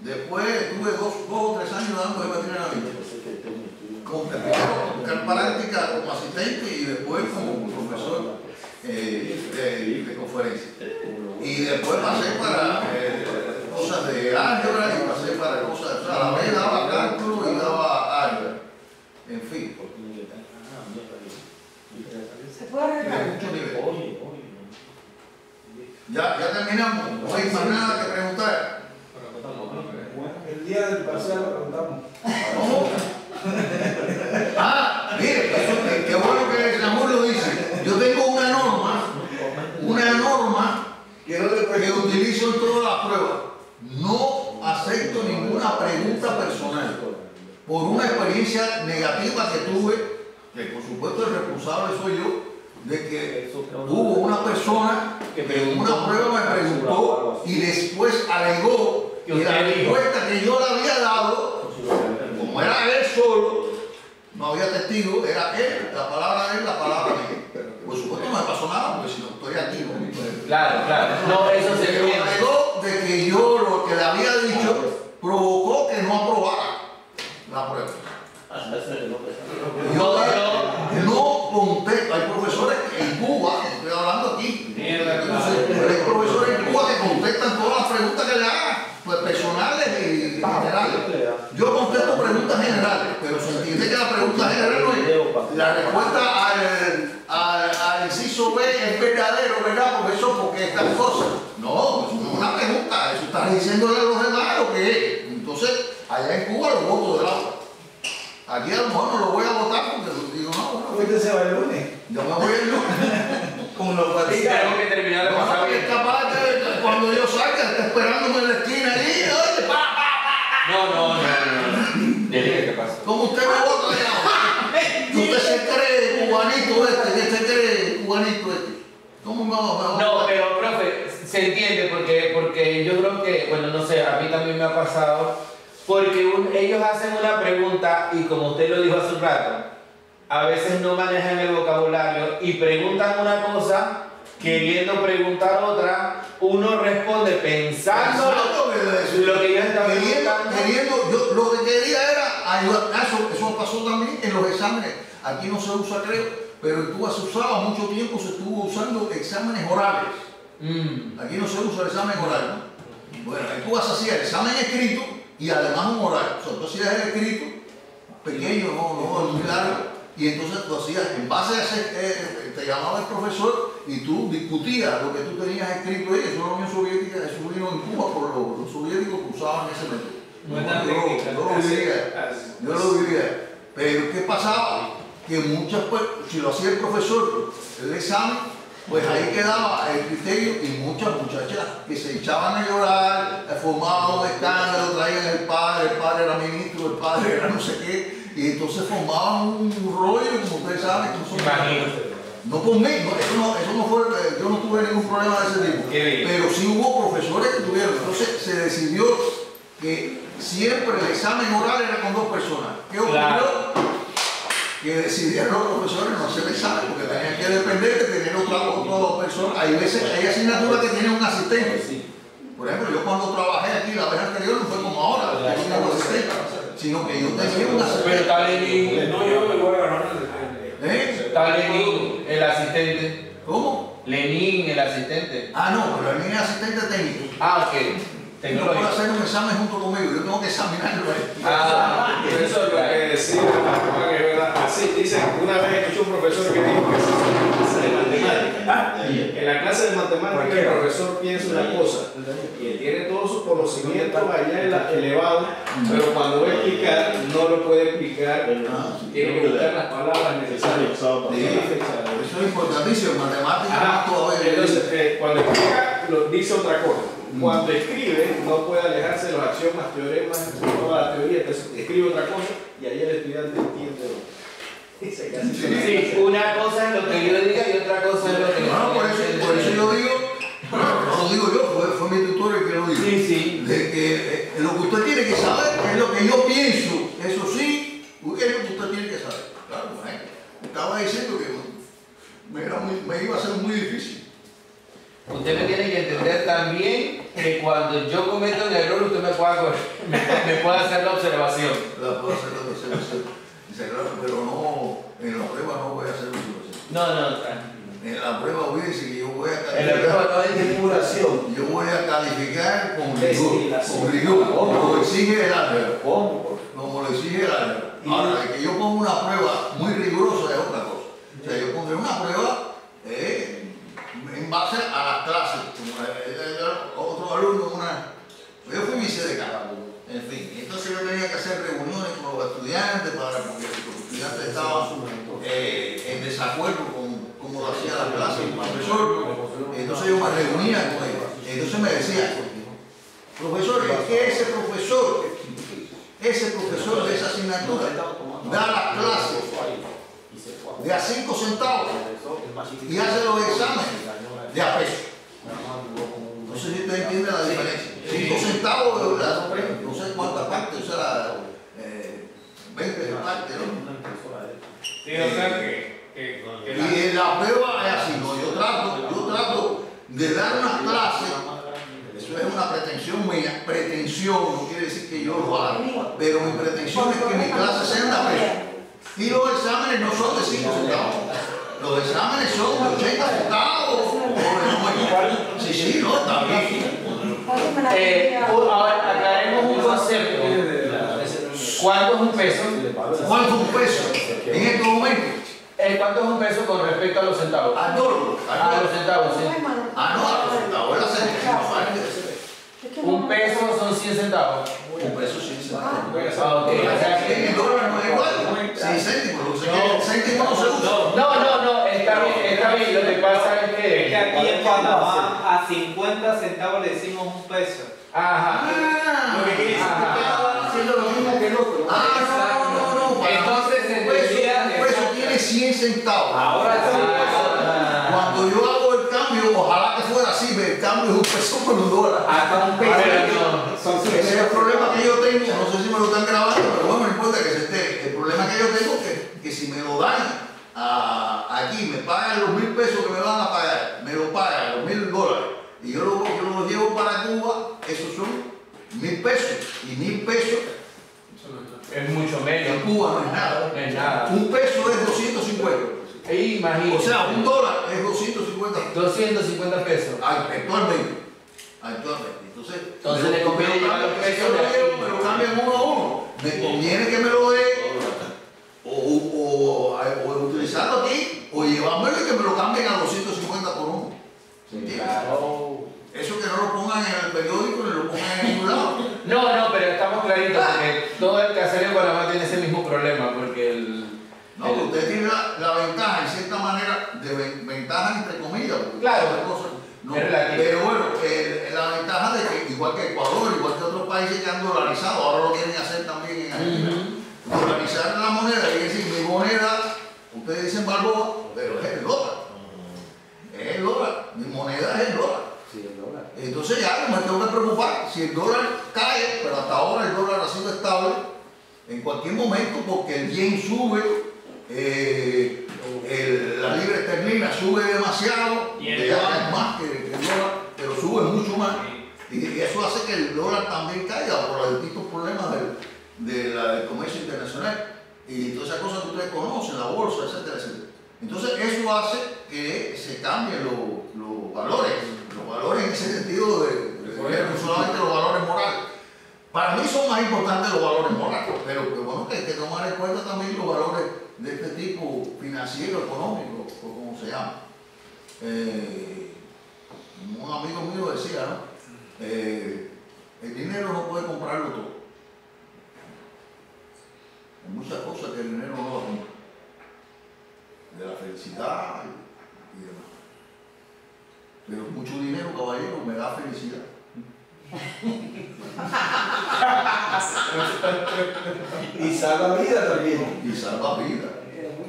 Después tuve 2 o 3 años dando geometría analítica. Primero práctica como asistente y después como profesor de conferencia. Y después pasé para cosas de álgebra y pasé para cosas, o sea, a la vez daba cálculo y daba álgebra. En fin. ¿Se puede arreglar? De mucho nivel. Ya terminamos. No hay más nada que preguntar. el día del parcial lo preguntamos. ¿Cómo? Mire, qué bueno que Ramón lo dice. Yo tengo una norma que utilizo en todas las pruebas. No acepto ninguna pregunta personal por una experiencia negativa que tuve, que por supuesto el responsable soy yo, de que hubo una persona que en una prueba me preguntó y después alegó que la respuesta que yo le había dado, como era él solo, no había testigo, era él, la palabra de él, la palabra de él. Por supuesto no me pasó nada, porque si no estoy aquí, ¿no? Claro. No, eso se Pero alegó de que yo lo que le había dicho provocó que no aprobara la prueba. Yo no contesto. Hay profesores en Cuba, estoy hablando aquí, hay profesores en Cuba que contestan todas las preguntas que le hagan, pues personales y generales. Yo contesto preguntas generales, pero se entiende que la pregunta general no es la respuesta al inciso B es verdadero, ¿verdad? Porque estas cosas. No, eso no es una pregunta, eso está diciéndole a los demás lo que es. Entonces, allá en Cuba lo voto del agua. Aquí a lo mejor no lo voy a votar porque digo, no, bueno. ¿Usted se va el lunes? Yo me voy el lunes. con los cuadritos. Tengo que terminar de pasar bien. Capaz de, cuando yo salga, está esperándome en la esquina ahí, oye, No. ¿Qué pasa? ¿Cómo usted me bota allá? ¿Usted se cree cubanito este? ¿Qué se cree cubanito este? ¿Cómo me va a No, pero profe, se entiende porque yo creo que, bueno, no sé, a mí también me ha pasado, porque ellos hacen una pregunta y como usted lo dijo hace un rato, a veces no manejan el vocabulario y preguntan una cosa queriendo preguntar otra, uno responde pensando lo que ellos están preguntando. Yo lo que quería era ayudar. Eso pasó también en los exámenes. Aquí no se usa, creo, pero en Cuba se usaba mucho tiempo, se estuvo usando exámenes orales. Aquí no se usa el examen oral. Bueno, en Cuba se hacía el examen escrito y además un oral. O sea, tú hacías el escrito pequeño, no muy largo. Y entonces tú hacías, en base a ese, te llamaba el profesor y tú discutías lo que tú tenías escrito ahí. Eso en la Unión Soviética, eso vino en Cuba por los soviéticos que usaban ese método. Yo lo vivía. Pero ¿qué pasaba? Que muchas, pues, si lo hacía el profesor, el examen, pues ahí quedaba el criterio y muchas muchachas que se echaban a llorar, formaban un escándalo, traían el padre era ministro, el padre era no sé qué. Y entonces formaban un rollo, como ustedes saben, no conmigo, eso no fue, yo no tuve ningún problema de ese tipo. Pero sí hubo profesores que tuvieron. Entonces se decidió que siempre el examen oral era con 2 personas. ¿Qué ocurrió? Que decidieron los profesores no hacer el examen porque tenían que depender de tener otra persona. Hay veces, hay asignaturas que tienen un asistente. Por ejemplo, yo cuando trabajé aquí la vez anterior no fue como ahora, yo tenía un asistente, sino que yo tenía un asistente. Pero está Lenin. No, yo me voy a ganar. Está Lenin, el asistente. ¿Cómo? Lenin, el asistente. No, pero Lenin es asistente técnico. Ok. No puede hacer un examen junto conmigo, yo tengo que examinarlo ahí. Eso es lo que decía, que es verdad. Así, dice, una vez escuché un profesor que dijo que en matemáticas. En la clase de matemáticas el profesor piensa una cosa y tiene todos sus conocimientos allá elevados, pero cuando va a explicar no lo puede explicar, tiene que buscar las palabras necesarias. Eso es importantísimo, en matemáticas todavía. Entonces, cuando explica, dice otra cosa. Cuando escribe, no puede alejarse de los axiomas, teoremas, toda la teoría, entonces escribe otra cosa y ahí el estudiante entiende. Sí, una cosa es lo que yo diga y otra cosa es lo que por eso yo digo, no lo digo yo, fue mi tutor el que lo dijo. Sí. De que lo que usted tiene que saber es lo que yo pienso, eso sí, es lo que usted tiene que saber. Claro, estaba diciendo que me iba a ser muy difícil. Usted me tiene que entender también que cuando yo cometo un error, usted me puede hacer la observación. La puedo hacer la observación. Pero no, en la prueba no voy a hacer observación. No. En la prueba voy a decir que yo voy a calificar. En la prueba no hay divulgación. Yo voy a calificar con rigor, como lo exige el álgebra. Como lo exige el álgebra. Ahora, que yo ponga una prueba muy rigurosa es otra cosa. O sea, yo pondré una prueba en base a las clases. Otro alumno, yo fui vicedecano. En fin, entonces yo tenía que hacer reuniones con los estudiantes porque los estudiantes estaban en desacuerdo con cómo lo hacía la clase el profesor. Entonces yo me reunía con ellos. Entonces me decían, profesor, es que ese profesor de esa asignatura da las clases de a 5 centavos y hace los exámenes de a peso. No sé si usted entiende la diferencia. 5 centavos, no sé cuántas partes, o sea, 20 partes, ¿no? Sí, o sea que y en la prueba es así, ¿no? Yo trato de dar una clase, eso es una pretensión mía, no quiere decir que yo lo haga, pero mi pretensión es que mi clase sea una peso. Y los exámenes no son de 5 centavos, los exámenes son de 80 centavos. Sí, no, está bien. Ahora aclaremos un concepto. ¿Cuánto es un peso? ¿Cuánto es un peso en estos momentos? ¿Cuánto es un peso con respecto a los centavos? Al dólar. A los centavos, sí. No, a los centavos. Es la centavos. Un peso son 100 centavos. Un peso 100 centavos. O sea que el dólar no es igual. 6 céntimos. Céntimos no se usa. No, está está bien, lo que pasa es que aquí en Panamá a 50 centavos le decimos un peso. Ajá. Lo que quiere decir que estaba haciendo lo mismo que el otro. No. Entonces Un peso tiene 100 centavos. Ahora sí. Cuando yo hago el cambio, ojalá que fuera así, el cambio es un peso por un dólar. Hasta un peso. Ese es el problema que yo tengo, no sé si me lo están grabando, pero bueno, no importa que se esté. El problema que yo tengo es que si me lo dan aquí, me pagan los 1.000 pesos que me van a pagar, me lo pagan los $1.000, y yo lo llevo para Cuba, esos son 1.000 pesos, y 1.000 pesos es mucho menos. en Cuba no es nada. No es nada. Un peso es 250. Imagínate. O sea, un dólar es 250. 250 pesos. Actualmente. Entonces le conviene llevar los pesos de aquí. me lo cambian uno a uno. Me conviene que me lo dé o utilizarlo aquí o llevármelo y que me lo cambien a 250 por uno. ¿Entiendes? Claro. Eso que no lo pongan en el periódico ni lo pongan en ningún lado. No, pero estamos claritos porque todo el caserío en Panamá tiene ese mismo problema porque Usted tiene la ventaja, en cierta manera, de ventaja entre comillas. Claro, no, es relativo. pero bueno, la ventaja de que, igual que Ecuador, igual que otros países que han dolarizado, ahora lo quieren hacer también en Argentina, dolarizar la moneda, y decir, mi moneda, ustedes dicen Balboa, pero es el dólar. Es el dólar, mi moneda es el dólar. Sí, el dólar. Entonces ya no me tengo que preocupar si el dólar cae, pero hasta ahora el dólar ha sido estable en cualquier momento porque el yen sube. La libra esterlina sube demasiado, y el ya es más que el dólar, pero sube mucho más. Y eso hace que el dólar también caiga por los distintos problemas del comercio internacional y todas esas cosas que ustedes conocen, la bolsa, etcétera, etcétera. Entonces eso hace que se cambien los valores en ese sentido no solamente los valores morales. Para mí son más importantes los valores morales, pero bueno que hay que tomar en cuenta también los valores de este tipo financiero, económico, o como se llama. Un amigo mío decía, ¿no? El dinero no puede comprarlo todo. Hay muchas cosas que el dinero no va a comprar. De la felicidad y demás. Pero mucho dinero, caballero, me da felicidad. Y salva vida también. Y salva vida.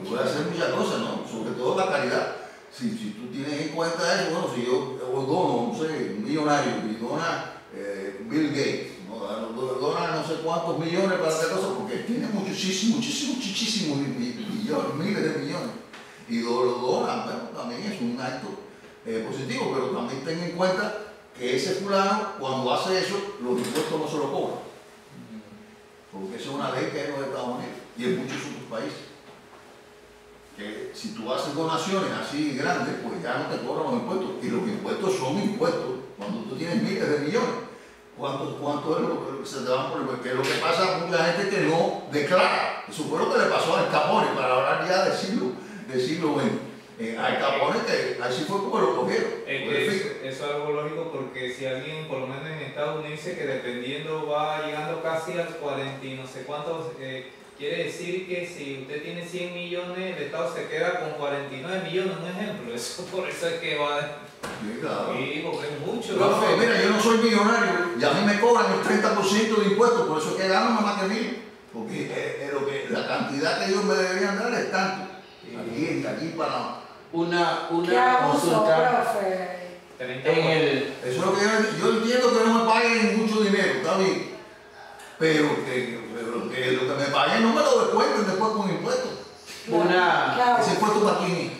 Puede hacer muchas cosas, ¿no? Sobre todo la caridad. Si tú tienes en cuenta eso, bueno, si yo dono, no sé, un millonario y dona Bill Gates, ¿no? Dona no sé cuántos millones para hacer cosas, porque tiene muchísimos millones, miles de millones. Y lo dona, bueno, también es un acto positivo, pero también ten en cuenta que ese fulano, cuando hace eso, los impuestos no se lo cobran. Porque esa es una ley que hay en los Estados Unidos y en muchos otros países. Que si tú haces donaciones así grandes, pues ya no te cobran los impuestos. Y los impuestos son impuestos. Cuando tú tienes miles de millones, ¿cuánto es lo que se te van por el impuesto? Que es lo que pasa a mucha gente que no declara. Eso fue lo que le pasó al Capone, para hablar ya del siglo XX. Al Capone, que así fue como lo cogieron. Eso es algo lógico porque si alguien, por lo menos en Estados Unidos, dice que dependiendo va llegando casi al 40 y no sé cuántos, quiere decir que si usted tiene 100 millones, el Estado se queda con 49 millones, un ejemplo. Eso por eso es que va. Sí, claro. Sí, porque es mucho. Profe, mira, yo no soy millonario y a mí me cobran el 30% de impuestos, por eso es que gano más que mí. Porque la cantidad que ellos me deberían dar es tanto. Aquí para. Una ¿Qué abuso, consulta profe? Eso es lo que yo entiendo que no me paguen mucho dinero, está bien. Pero que lo que me paguen no me lo descuenten después con impuestos. ¿Ese impuesto para quién es?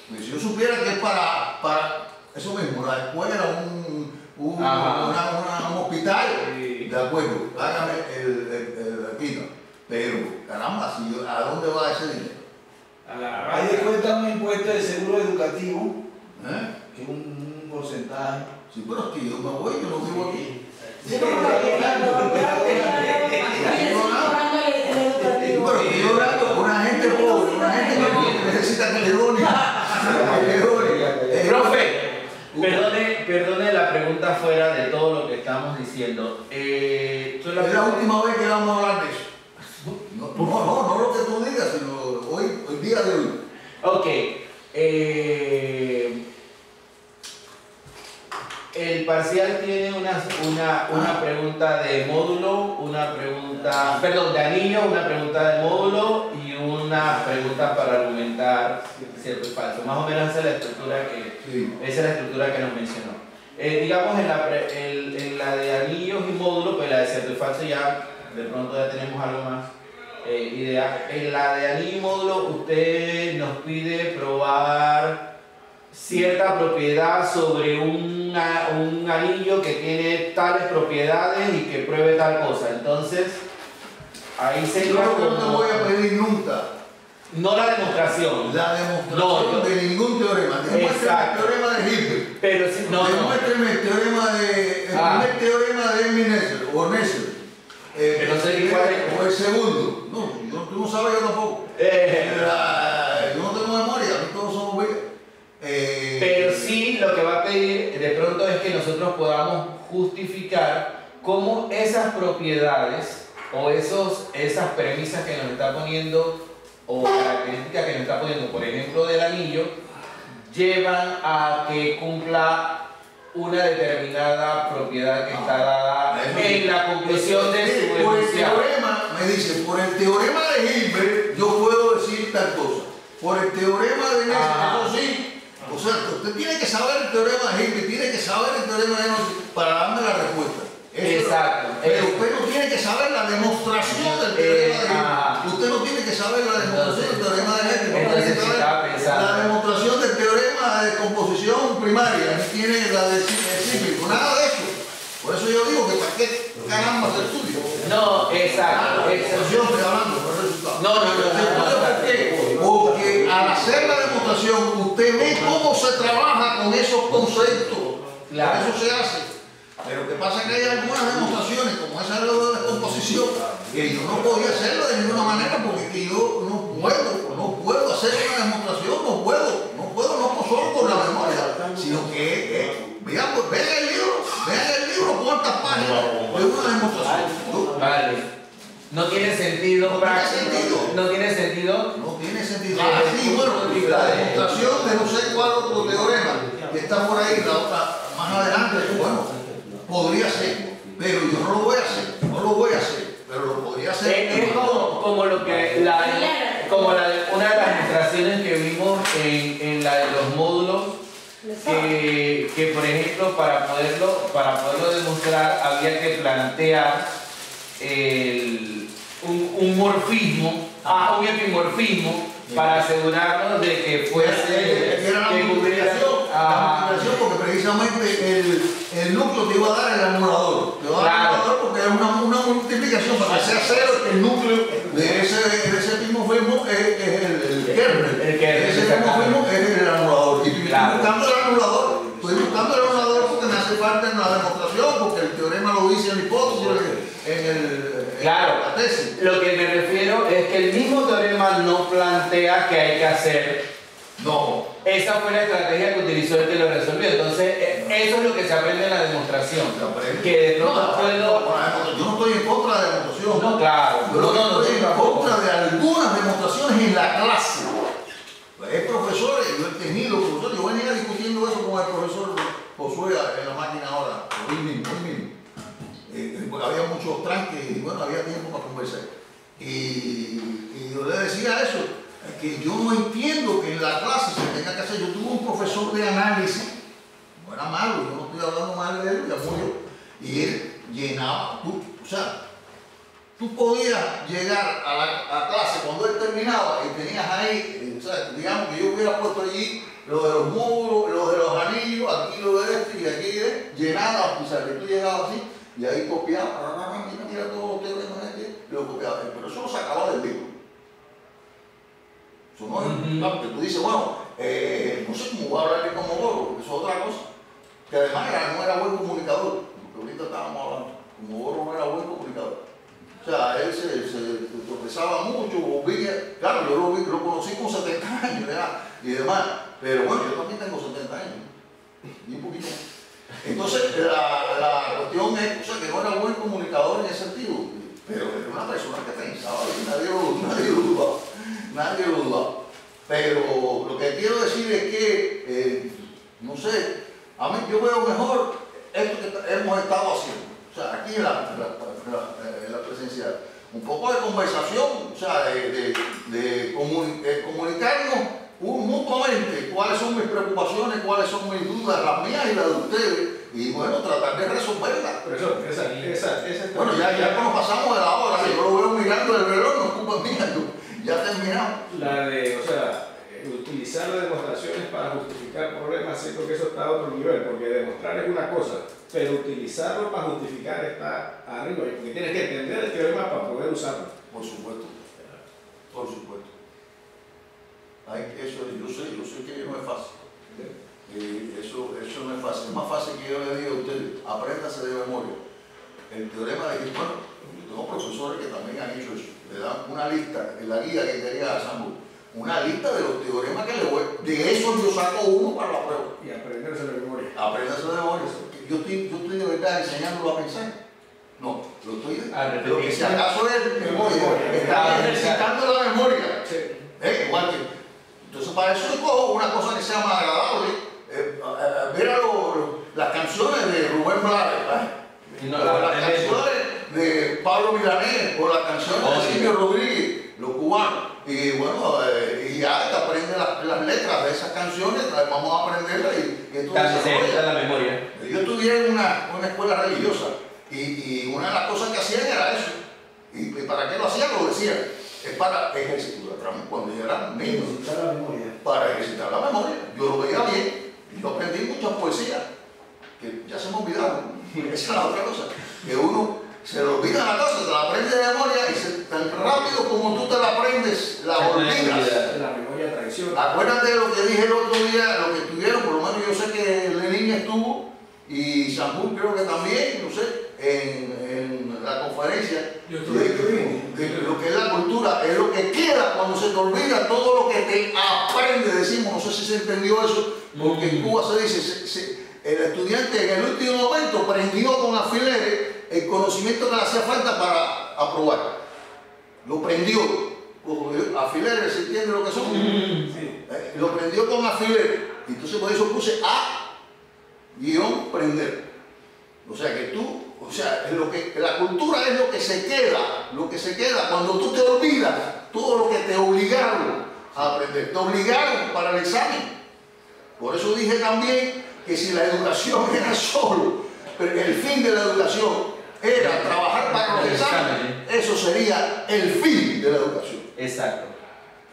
Pues si yo supiera que es para eso mismo, la escuela, un hospital, de acuerdo, hágame el quito. Pero, caramba, ¿a dónde va ese dinero? Ahí descuentan un impuesto de seguro educativo, ¿Eh? que es un porcentaje. Sí, pero es que yo me voy, yo no vivo aquí. Pero estoy orando por una gente pobre, una gente que necesita que le donen. Profe, perdone la pregunta fuera de todo lo que estamos diciendo. Es la última vez que vamos a hablar de eso. No lo que tú digas, sino hoy día de hoy. Ok. El parcial tiene una pregunta de módulo, una pregunta, perdón, de anillo, una pregunta de módulo y una pregunta para argumentar cierto y falso. Más o menos esa es la estructura que nos mencionó. Digamos en la de anillos y módulo, pues la de cierto y falso ya de pronto ya tenemos algo más idea. En la de anillo y módulo usted nos pide probar cierta propiedad sobre un anillo que tiene tales propiedades y que pruebe tal cosa. Entonces, ahí sería Yo no te como... voy a pedir nunca No la demostración. la demostración de ningún teorema. Demuéstrame el teorema de Hilbert. Pero si no, Demuéstrame el primer teorema de Emmy-Nesser o Nesser. Pero no sé ni cuál es. O el segundo. No, tú no sabes, yo tampoco. Yo no tengo memoria, a mí todos somos bien. Pero sí lo que va a pedir de pronto es que nosotros podamos justificar cómo esas propiedades o esas premisas que nos está poniendo o características que nos está poniendo, por ejemplo, del anillo, llevan a que cumpla una determinada propiedad que está dada en la conclusión de su por el enunciado. teorema, me dice, por el teorema de Hilbert yo puedo decir tal cosa. Por el teorema de Nesser, eso sí. O sea, usted tiene que saber el teorema de Hilbert, tiene que saber el teorema de Nesser para darme la respuesta. Exacto. Pero usted no tiene que saber la demostración del teorema de Hilbert. Usted no tiene que saber la demostración del teorema de Nesser. Entonces estaba pensando. La demostración del teorema de composición primaria, ni tiene la de cíclico, nada de eso. Por eso yo digo que para qué caramba se estudia. No, exacto. Yo estoy hablando por el resultado. No. ¿Por qué? Porque al hacer la demostración, usted ve cómo se trabaja con esos conceptos. Claro. Por eso se hace. Pero que pasa que hay algunas demostraciones, como esa de la descomposición, que yo no podía hacerlo de ninguna manera porque que yo no puedo hacer una demostración, no puedo, no solo por la memoria, sino que vean el libro cuántas páginas de una demostración. Vale. No tiene sentido práctico. No tiene sentido. No tiene sentido. Sí, bueno, la demostración de no sé cuál otro teorema que está por ahí, la otra más adelante, bueno. Podría ser, pero yo no lo voy a hacer, pero lo podría hacer. Es como lo que una de las demostraciones que vimos en la de los módulos, que por ejemplo para poderlo demostrar había que plantear un morfismo, un epimorfismo, para asegurarnos de que fuese era la multiplicación, porque precisamente el núcleo te iba a dar el anulador. Te va a dar el anulador porque es una multiplicación para que sea cero, el núcleo de ese epimorfismo es el kernel. Ese epimorfismo es el anulador. Y estoy buscando el anulador. Estoy buscando el anulador porque me hace falta en la demostración, porque el teorema lo dice en la hipótesis, la tesis. Lo que me refiero es que el mismo teorema no plantea que hay que hacer. No. Esa fue la estrategia que utilizó el que lo resolvió. Entonces, eso es lo que se aprende en la demostración. Que de pronto yo no estoy en contra de la demostración. No, claro. Yo estoy en contra de algunas demostraciones en la clase. Hay profesores, yo he tenido profesores, yo venía discutiendo eso con el profesor Josué en la máquina ahora, hoy mismo. Porque había muchos tranques y bueno, había tiempo para conversar. Y yo le decía eso, que yo no entiendo que en la clase se tenga que hacer. Yo tuve un profesor de análisis, no era malo, yo no estoy hablando mal de él, ya murió, y él llenaba, tú podías llegar a la clase cuando él terminaba y tenías ahí, digamos que yo hubiera puesto allí lo de los módulos, lo de los anillos, aquí lo de este y aquí llenaba, o sea, que tú llegabas así y ahí copiabas, mira todos los teoremas lo copiabas, pero eso lo sacaba del libro. Eso no es, claro, que tú dices, bueno, no sé cómo voy a hablarle como Boro, porque eso es otra cosa, que además no era buen comunicador, porque ahorita estábamos hablando, como Boro no era buen comunicador. O sea, él se tropezaba mucho, volvía, claro, yo lo conocí con 70 años y demás, pero bueno, yo también tengo 70 años, y un poquito. Entonces, la cuestión es, o sea, que no era buen comunicador en ese sentido, pero era una persona que pensaba, nadie lo dudaba. Pero lo que quiero decir es que, no sé, a mí yo veo mejor esto que hemos estado haciendo, o sea, aquí en la presencial, un poco de conversación, o sea, de comunicarnos mutuamente cuáles son mis preocupaciones, cuáles son mis dudas, las mías y las de ustedes, y bueno, tratar de resolverlas. Profesor, esa Bueno, ya nos pasamos de la hora, yo lo veo mirando el reloj, no es culpa mía, ya terminamos. La de, o sea, utilizar las demostraciones para justificar problemas, siento que eso está a otro nivel, porque demostrar es una cosa, pero utilizarlo para justificar está arriba, porque tienes que entender el teorema para poder usarlo. Por supuesto, por supuesto. Eso yo sé que no es fácil. Eso no es fácil. Es más fácil que yo le diga a ustedes, apréndase de memoria. El teorema de Hilbert, bueno, yo tengo profesores que también han hecho eso. Le dan una lista, en la guía que quería Samuel, una lista de los teoremas que le voy. De eso yo saco uno para la prueba. Y aprenderse de memoria. Apréndase de memoria. Yo estoy de verdad enseñándolo a pensar. No, lo que si acaso es memoria. Está ejercitando la memoria. Sí. Igual que. Entonces, para eso yo cojo una cosa que sea más agradable. Ver a las canciones de Rubén Blades, las canciones de Pablo Milanés, o las canciones de Silvio Rodríguez, los cubanos. Y bueno, y ya te aprendes las letras de esas canciones, vamos a aprenderlas y esto se la memoria. Yo estudié en una escuela religiosa y una de las cosas que hacían era eso. ¿Y para qué lo hacían? Lo decían. Es para ejercitar, cuando yo era niño, para ejercitar la memoria. Yo lo veía bien y yo aprendí muchas poesías que ya se me olvidaron. Esa es la otra cosa, que uno se le olvida la cosa, se la aprende de memoria y tan rápido como tú te la aprendes, la olvidas. La memoria traiciona. Acuérdate de lo que dije el otro día, lo que estuvieron, por lo menos yo sé que Lenin estuvo y Samuel creo que también, no sé, en la conferencia. De lo que es la cultura, es lo que queda cuando se te olvida todo lo que te aprende, decimos, no sé si se entendió eso, porque en Cuba se dice, el estudiante en el último momento prendió con alfileres el conocimiento que le hacía falta para aprobar. Lo prendió, alfileres, ¿se entiende lo que son? Sí. Lo prendió con alfileres, entonces por eso puse prender. O sea que tú, la cultura es lo que se queda cuando tú te olvidas todo lo que te obligaron a aprender, te obligaron para el examen. Por eso dije también que si la educación era solo, pero el fin de la educación era trabajar para los exámenes, eso sería el fin de la educación. Exacto.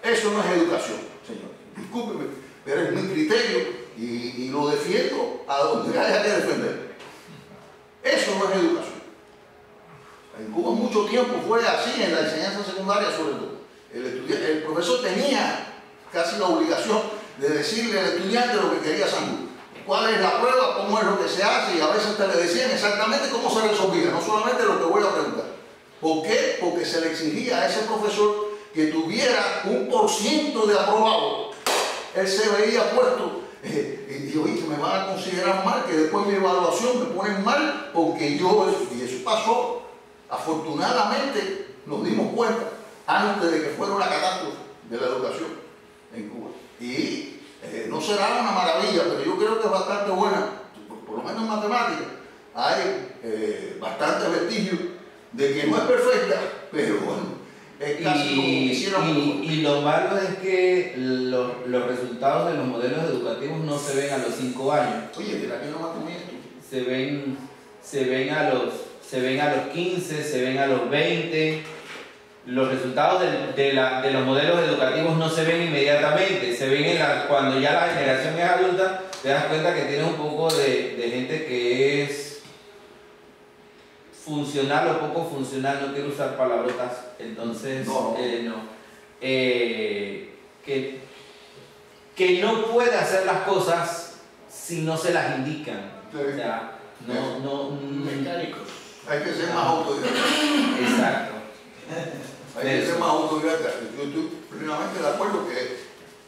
Eso no es educación, señor. Discúlpeme, pero es mi criterio y lo defiendo a donde haya que defender. Eso no es educación. En Cuba mucho tiempo fue así, en la enseñanza secundaria sobre todo. El profesor tenía casi la obligación de decirle al estudiante lo que quería saber. ¿Cuál es la prueba? ¿Cómo es lo que se hace? Y a veces te le decían exactamente cómo se resolvía, no solamente lo que voy a preguntar. ¿Por qué? Porque se le exigía a ese profesor que tuviera 1% de aprobado. Él se veía puesto y dijo, oye, me van a considerar mal, que después mi evaluación me ponen mal, porque yo, y eso pasó, afortunadamente nos dimos cuenta antes de que fuera una catástrofe de la educación en Cuba. Y no será una maravilla, pero yo creo que es bastante buena, por lo menos en matemáticas, hay bastantes vestigios de que no es perfecta, pero bueno, es casi como quisiéramos. Y lo malo es que los resultados de los modelos educativos no se ven a los 5 años. Oye, mira que no más con esto. Se ven a los 15, se ven a los 20. Los resultados de los modelos educativos no se ven inmediatamente, se ven cuando ya la generación es adulta, te das cuenta que tienes un poco de gente que es funcional o poco funcional, no quiero usar palabrotas, entonces que no puede hacer las cosas si no se las indican. O sea, mecánicos. Hay que ser más autodidacta. Exacto. Hay que ser más autodidacta. Yo estoy plenamente de acuerdo que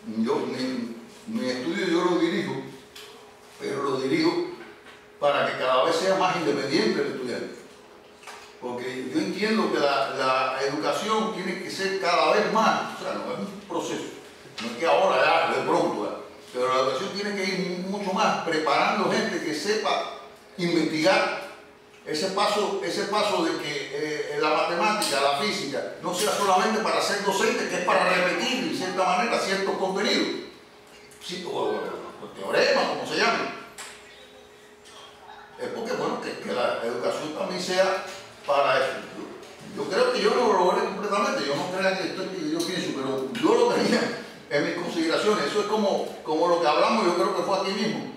mi estudio yo lo dirijo, pero lo dirijo para que cada vez sea más independiente el estudiante. Porque yo entiendo que la educación tiene que ser cada vez más, o sea, no es un proceso, no es que ahora ya, de pronto, pero la educación tiene que ir mucho más preparando gente que sepa investigar ese paso de que la matemática, la física, no sea solamente para ser docente, que es para repetir de cierta manera ciertos contenidos, sí, o teoremas, como se llame. Es porque, bueno, que la educación también sea para eso. Yo creo que yo no lo logré completamente, yo no creo que yo pienso, pero yo lo tenía en mis consideraciones. Eso es como lo que hablamos, yo creo que fue aquí mismo.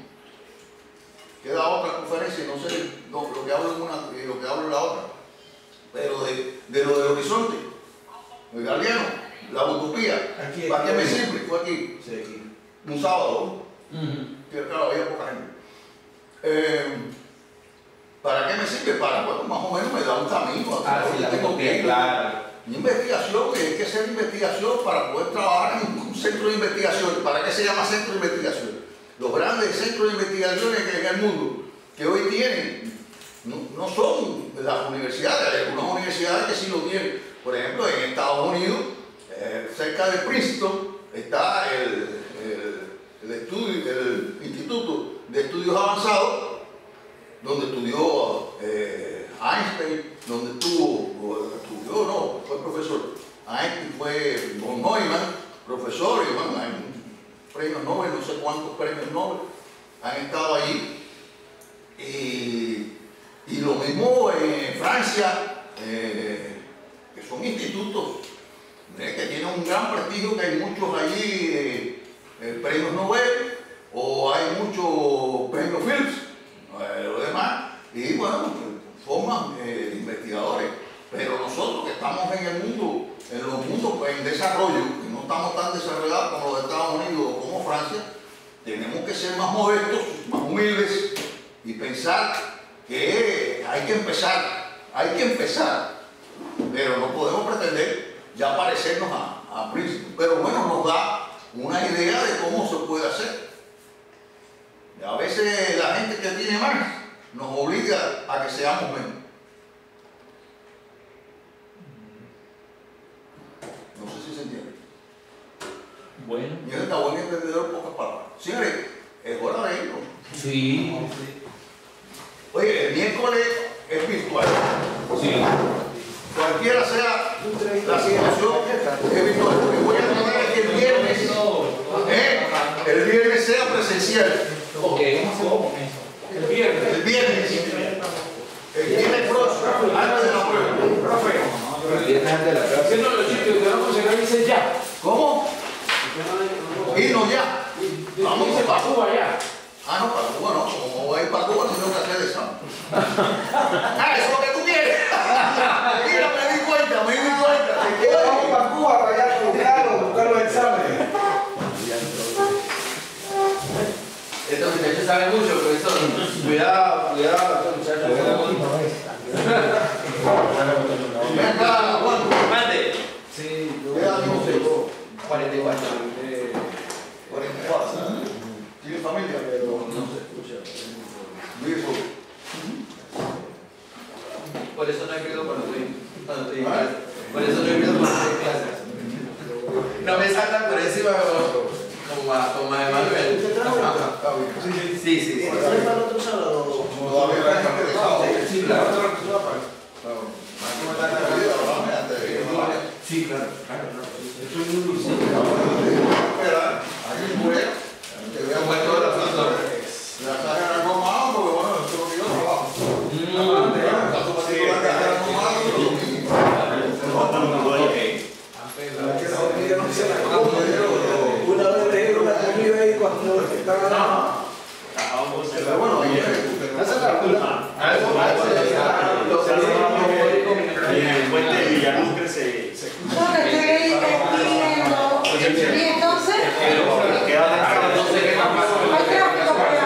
Queda otra conferencia, no sé lo que hablo en una y lo que hablo en la otra, pero de lo del horizonte, el galeano, la utopía, ¿para qué me sirve? Fue aquí, Sí, aquí. un sábado, que claro, había poca gente. ¿Para qué me sirve? Para, bueno, más o menos me da un camino. Sí, la tengo que ir. claro. Una investigación, que hay que hacer investigación para poder trabajar en un centro de investigación. ¿Para qué se llama centro de investigación? Los grandes centros de investigaciones que hay en el mundo, que hoy tienen, no son las universidades, hay algunas universidades que sí lo tienen. Por ejemplo, en Estados Unidos, cerca de Princeton, está el Instituto de Estudios Avanzados, donde estudió Einstein, donde fue profesor. Einstein fue von Neumann, profesor, y bueno, hay premios Nobel, no sé cuántos premios Nobel han estado allí. Y lo mismo en Francia, que son institutos que tienen un gran prestigio, que hay muchos allí premios Nobel, o hay muchos premios Phillips, lo demás, y bueno, forman investigadores. Pero nosotros que estamos en el mundo, en los mundos en desarrollo, que no estamos tan desarrollados como los de Estados Unidos o como Francia, tenemos que ser más modestos, más humildes y pensar que hay que empezar, pero no podemos pretender ya parecernos a Princeton. Pero bueno, nos da una idea de cómo se puede hacer. Y a veces la gente que tiene más nos obliga a que seamos menos. No sé si se entiende. Bueno. Y él está buen entendedor, pocas palabras. Señores, es hora de irnos. Sí. Oye, el miércoles es virtual. Sí. Cualquiera sea la situación, es virtual. Lo que voy a tratar es que el viernes sea presencial. Ok. El viernes. El viernes próximo, antes de la prueba. Profe. El viernes antes de la clase. Haciendo los sitios que no conseguir, dice ya. ¿Cómo? Irnos ya. Vamos para Cuba ya. Ah, no, para Cuba no. Como voy a ir para Cuba, tengo que hacer el examen. Eso es lo que tú quieres. Mira, me di cuenta. Vamos para Cuba para allá buscar los exámenes. Estos muchachos saben mucho, profesor. Cuidado, muchachos. Ven acá, Juan. Mande. Sí, yo ¿Qué edad tiene usted? 44. 44. ¿Tiene familia? No se escucha. Vive solo. Por eso no he querido cuando estoy en clase. Por eso no he querido cuando estoy en clase. No me saltan por encima como a Emanuel. Sí. Todavía está interesado. Sí, claro. Sí, claro. Como en todos los profesores. La sacan a Roma, porque bueno, eso es lo que yo trabajo. una vez leí una comida ahí cuando estaba. Pero bueno, el puente de Villalucre se escucha. No, que estoy entendiendo. Y entonces, No sé qué más pasa. hay tráfico por allá.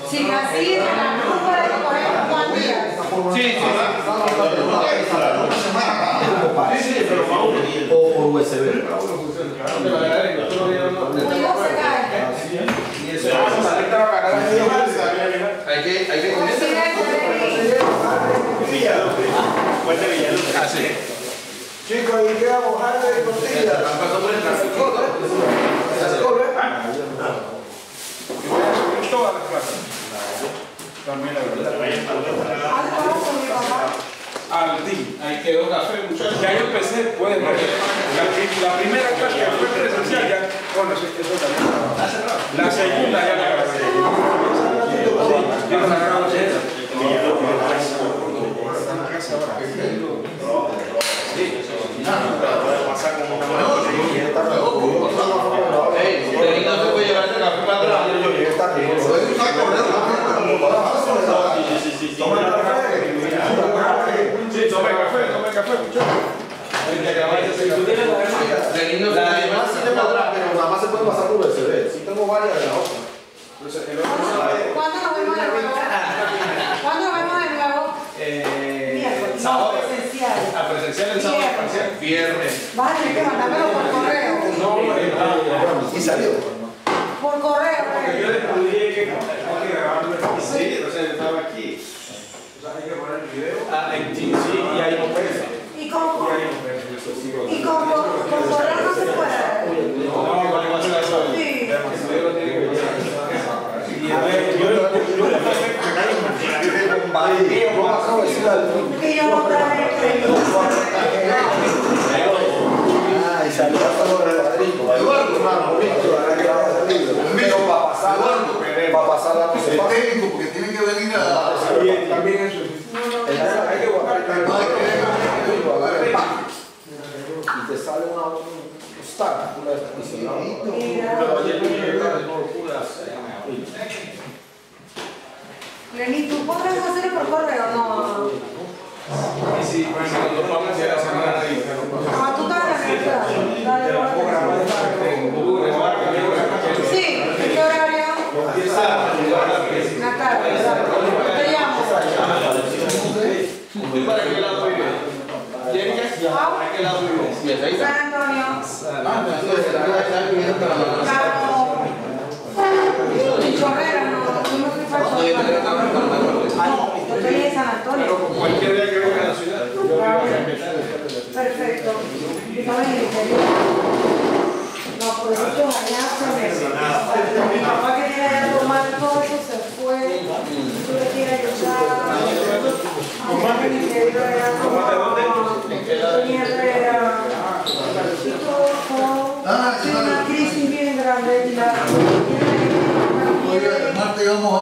Si así, no puede coger Juan Díaz. Sí. O por USB. Cuidado, se cae. Hay que Presidente, Puente Villaluz. Así. Chicos, ¿y qué vamos a hacer de tortillas? Todas las clases. También la verdad. Al team. Ahí quedó café, muchachos. Ya yo empecé, pueden ver. La primera clase que fue presencial ya. Bueno, sí, eso también. La segunda ya la grabé. Ya la grabé. Usted no se puede llevar este café para atrás. Sí, tome café, muchachos. La demás sí te podrá, pero nada más se puede pasar por USB. Sí tengo varias de la otra. ¿Cuándo nos vemos de nuevo? ¿Cuándo nos vemos de nuevo? Miércoles. No, presencial. A presencial el sábado parcial. Viernes. Vas a tener que mandármelo por correo. Y salió. Por correo. Porque yo descubrí que hay que grabarlo. Sí, o sea, yo estaba aquí. O sea, hay que poner el video. Sí, y ahí no pesa. Y con correo no se puede. No, vale más la sola. Sí. El video lo tiene que ver. Y a ver, yo Que yo no traje. Y salió hasta los padrinos. Hermano, para pasarla no se El pasa. técnico, porque tiene que venir a... también eso. Hay que guardar. No hay que... Y te sale una stack, una Mira. Lenny, ¿tú podrás hacerlo por correo? No. Sí, pues nosotros vamos a hacer la semana de Ah, tú estás en la universidad. Sí, ¿en qué horario? En la tarde, ¿verdad? Te llamo. ¿Para qué lado vive? ¿Para qué lado vive? San Antonio. Chorrera, no, tú no fui para Chorrera. No, yo estoy en San Antonio. Pero cualquier día que venga a la ciudad. Perfecto. Estaba en el interior. No, por eso allá se me... Mi papá quería tomar todo eso, se fue.